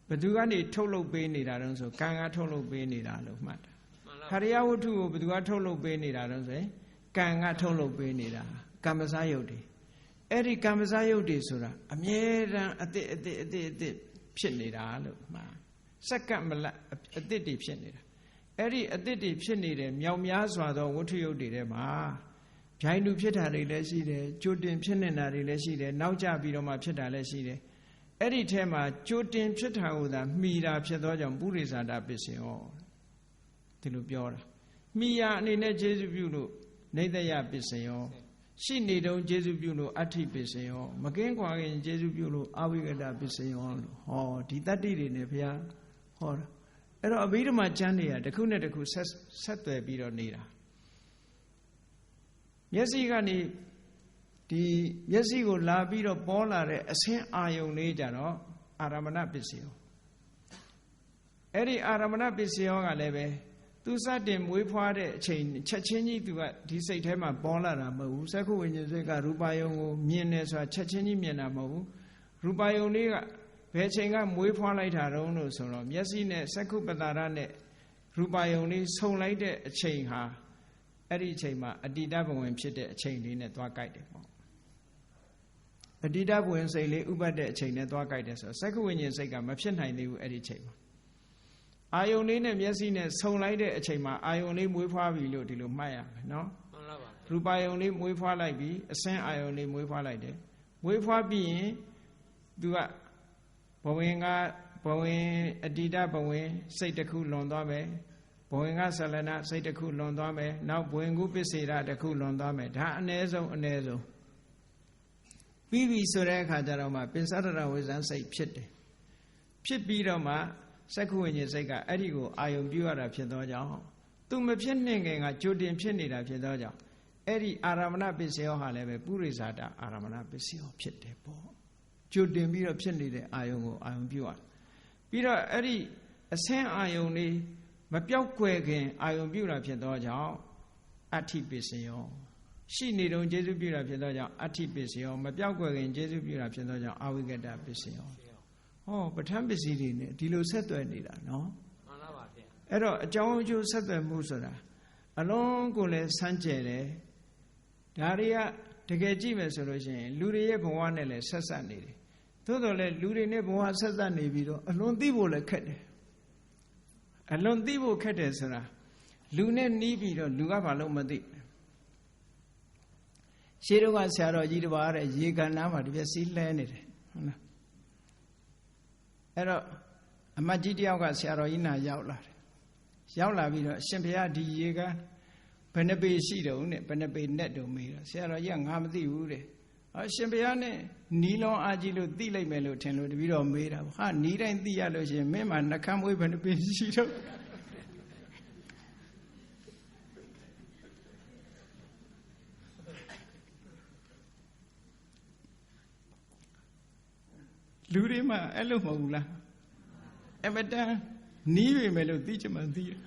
Speaker 1: ဘယ်သူကနေထုတ်လုပ်ပေးနေတာတုံးဆိုကံကထုတ်လုပ်ပေးနေတာလို့မှတ်တာဟရိယဝတ္ထုကိုဘယ်သူကထုတ်လုပ်ပေးနေတာတုံးဆိုရင်ကံကထုတ်လုပ်ပေးနေတာကမ္မစယုတ်တွေအဲ့ဒီကမ္မစယုတ်တွေဆိုတာအမြဲတမ်းအတိဖြစ်နေတာလို့မှတ်စက္ကန့်မလတ်အတိတွေဖြစ်နေတာအဲ့ဒီအတိတွေဖြစ်နေတဲ့မြောက်များစွာသောဝတ္ထုယုတ်တွေထဲမှာဗျိုင်းတူဖြစ်တာတွေလည်းရှိတယ်ကြိုတင်ဖြစ်နေတာတွေလည်းရှိတယ်နောက်ကျပြီးတော့မှဖြစ်တာလည်းရှိတယ်အဲ့ဒီထဲမှာကြိုတင်ဖြစ်တာကိုသာမှီတာဖြစ်သောကြောင့်ပုရိသတာပစ္စယောဒီလိုပြောတာမှီရာအနေနဲ့ကျေစုပြုလို့နေတယပစ္စယောရှိနေတုံးကျေစုပြုလို့အဋ္ဌိပစ္စယောမကင်းခွာခင်ကျေစုပြုလို့အဝိကတပစ္စယောလို့ဟောဒီတတ္တိတွေနဲ့ဘုရားဟောတာအဲ့တော့အဘိဓမ္မာကျမ်းတွေကတစ်ခုနဲ့တစ်ခုဆက်သွယ်ပြီးတော့နေတာမျက်စိကနေဒီမျက်စိကိုလာပြီးတော့ပေါ်လာတဲ့အဆင်းအာယုံလေးကြတော့အာရမဏပစ္စယောအဲ့ဒီအာရမဏပစ္စယောကလည်းပဲသူစတင်မွေးဖွားတဲ့အချိန်ချက်ချင်းကြီးသူကဒီစိတ်ထဲမှာပေါ်လာတာမဟုတ်ဘူးစက္ခုဝိညာဉ်စိတ်ကရူပယုံကိုမြင်တယ်ဆိုတာချက်ချင်းကြီးမြင်တာမဟုတ်ဘူးရူပယုံလေးကဘယ်ချိန်ကမွေးဖွားလိုက်တာတုံးလို့ဆိုတော့မျက်စိနဲ့စက္ခုပတာရနဲ့ရူပယုံလေးဆုံလိုက်တဲ့အချိန်ဟာအဲ့ဒီအချိန်မှာအတ္တိတဘဝင်ဖြစ်တဲ့အချိန်လေးနဲ့သွားကြိုက်တယ်ပေါ့အတ္တိတဘဝင်စိတ်လေးဥပတ်တဲ့အချိန်နဲ့သွားကြိုက်တယ်ဆိုတော့စက္ခုဝိညာဉ်စိတ်ကမဖြစ်နိုင်သေးဘူးအဲ့ဒီအချိန်မှာအာယုန်လေးနဲ့မျက်စိနဲ့ဆုံလိုက်တဲ့အချိန်မှာအာယုန်လေးမွေးဖွားပြီလို့ဒီလိုမှတ်ရမယ်နော်
Speaker 2: မှန်ပါပါ
Speaker 1: ရူပယုန်လေးမွေးဖွားလိုက်ပြီအစင်းအာယုန်လေးမွေးဖွားလိုက်တယ်မွေးဖွားပြီးရင်သူကဘဝင်အတ္တိတဘဝင်စိတ်တစ်ခုလွန်သွားမယ်ဘဝင်ကဆလနာစိတ်တစ်ခုလွန်သွားမယ်နောက်ဘဝင်ကုပစ္စေရတစ်ခုလွန်သွားမယ်ဒါအ ਨੇ ဆုံးပြီးပြီဆိုတဲ့အခါကျတော့မှပိစ္ဆဒရဝိဇ္ဇန်စိတ်ဖြစ်တယ်ဖြစ်ပြီးတော့မှစက္ခုဝိညာဉ်စိတ်ကအဲ့ဒီကိုအာယုံပြုရတာဖြစ်သောကြောင့်သူမဖြစ်နှင့်ခင်ကကြိုတင်ဖြစ်နေတာဖြစ်သောကြောင့်အဲ့ဒီအာရမဏပစ္စယောဟာလည်းပဲပုရိသတာအာရမဏပစ္စယောဖြစ်တယ်ပေါ့ကြိုတင်ပြီးတော့ဖြစ်နေတဲ့အာယုံကိုအာယုံပြုရပြီးတော့အဲ့ဒီအဆင်းအာယုံလေးမပြောက်ကွယ်ခင်အာယုံပြုတာဖြစ်သောကြောင့်အဋ္ဌိပစ္စယောရှိနေတုံကျေစုပြုတာဖြစ်သောကြောင့်အဋ္ဌိပစ္စယောမပြောက်ကွယ်ခင်ကျေစုပြုတာဖြစ်သောကြောင့်အဝိကတပစ္စယောဟောပဋ္ဌာန်းပစ္စည်းတွေနဲ့ဒီလိုဆက်သွယ်နေတာနော်
Speaker 2: မှန်ပါပါဗျ
Speaker 1: အဲ့တော့အကြောင်းအကျိုးဆက်သွယ်မှုဆိုတာအလုံးကိုလည်းစမ်းကြယ်တယ်ဒါတွေကတကယ်ကြည့်မယ်ဆိုလို့ရှိရင်လူတွေရဲ့ဘဝနဲ့လည်းဆက်ဆက်နေတယ်သို့တော်လည်းလူတွေနဲ့ဘဝဆက်ဆက်နေပြီးတော့အလွန်သိဖို့လည်းခက်တယ်အလွန်သိဖို့ခက်တယ်ဆိုတာလူနဲ့နီးပြီးတော့လူကဘာလို့မသိရှေးတော့ကဆရာတော်ကြီးတစ်ပါးတဲ့ရေကန်နားမှာဒီပြစီးလဲနေတယ်ဟုတ်လားအဲ့တော့အမတ်ကြီးတယောက်ကဆရာတော်ကြီးနာရောက်လာတယ်ရောက်လာပြီးတော့အရှင်ဘုရားဒီရေကန်ဘယ်နှပေရှိတုံးနဲ့ဘယ်နှပေနဲ့တုံးမေးတော့ဆရာတော်ကြီးကငါမသိဘူးတဲ့ ရှင်ဘုရားနဲ့နီးလုံးအားကြီးလို့သိလိုက်မယ်လို့ထင်လို့တပည့်တော်မေးတာဟာနီးတိုင်းသိရလို့ရှင်မင်းမှာနှကမ်းမွေးဘယ်နှပင်ရှိတော့လူတွေမှာအဲ့လိုမဟုတ်ဘူးလားအမတန်နီးပြီမယ်လို့သိချင်မှသိတယ်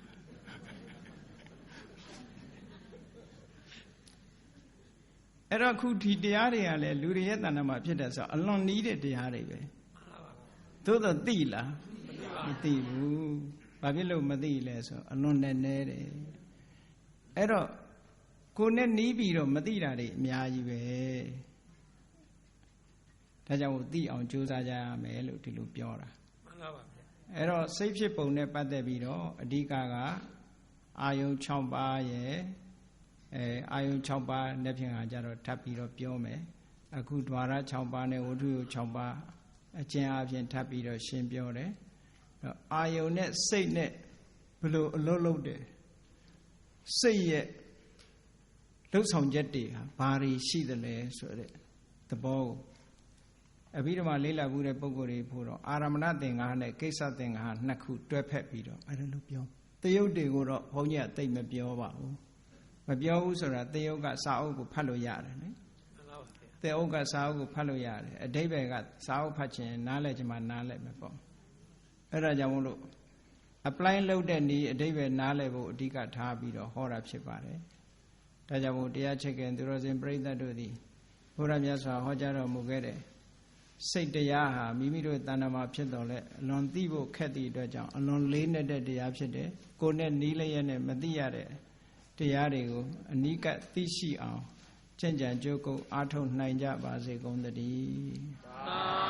Speaker 1: အဲ့တော့ခုဒီတရားတွေကလည်းလူတွေရဲ့တဏ္ဍာမှာဖြစ်တယ်ဆိုတော့အလွန်နီးတဲ့တရားတွေပဲသို့တော့သိလားမသိဘူးဘာဖြစ်လို့မသိလဲဆိုအလွန်နဲ့နဲတယ်အဲ့တော့ကိုယ်နဲ့နီးပြီးတော့မသိတာတွေအများကြီးပဲဒါကြောင့်သိအောင်ကြိုးစားကြရမယ်လို့ဒီလိုပြောတာ
Speaker 2: မှန်ပါပါဗျာ
Speaker 1: အဲ့တော့စိတ်ဖြစ်ပုံနဲ့ပတ်သက်ပြီးတော့အဓိကကအာယုံ6ပါးရဲ့အာယုံ6ပါးနဲ့ဖြင့်ကြတော့ထပ်ပြီးတော့ပြောမယ်အခု द्वार 6ပါးနဲ့ဝတ္ထု6ပါးအကျဉ်းအပြင်ထပ်ပြီးတော့ရှင်းပြောတယ်အာယုံနဲ့စိတ်နဲ့ဘယ်လိုအလုပ်လုပ်တယ်စိတ်ရဲ့လှုပ်ဆောင်ချက်တွေဟာဘာတွေရှိသလဲဆိုတဲ့သဘောကိုအဘိဓမ္မာလေးလာဘူးတဲ့ပုဂ္ဂိုလ်တွေဖို့တော့အာရမဏသင်္ဃာနဲ့ကိစ္စသင်္ဃာနှစ်ခုတွဲဖက်ပြီးတော့အဲ့ဒါလိုပြောတယုတ်တွေကိုတော့ဘုန်းကြီးကသိမပြောပါဘူးမပြောဘူးဆိုတာတယုတ်ကစာအုပ်ကိုဖတ်လို့ရတယ်နိတယုတ်ကစာအုပ်ကိုဖတ်လို့ရတယ်အဓိပ္ပာယ်ကစာအုပ်ဖတ်ခြင်းနားလည်ခြင်းမှနားလည်မယ်ပေါ့အဲ့ဒါကြောင့်မို့လို့ apply လုပ်တဲ့နည်းအဓိပ္ပာယ်နားလည်ဖို့အဓိကထားပြီးတော့ဟောတာဖြစ်ပါတယ်ဒါကြောင့်မို့တရားချက်ကင်သူတော်စင်ပြိဿတ်တို့သည်ဘုရားမြတ်စွာဟောကြားတော်မူခဲ့တဲ့စိတ်တရားဟာမိမိတို့တဏ္ဍာမှာဖြစ်တော်လဲအလွန်သိဖို့ခက်သည့်အတွက်ကြောင့်အလွန်လေးနေတဲ့တရားဖြစ်တယ်ကိုယ်နဲ့နီးလျက်နဲ့မသိရတဲ့တရားတွေကိုအနိကသိရှိအောင်ကြင်ကြံကြိုးကုပ်အားထုတ်နိုင်ကြပါစေကုန်သတည်း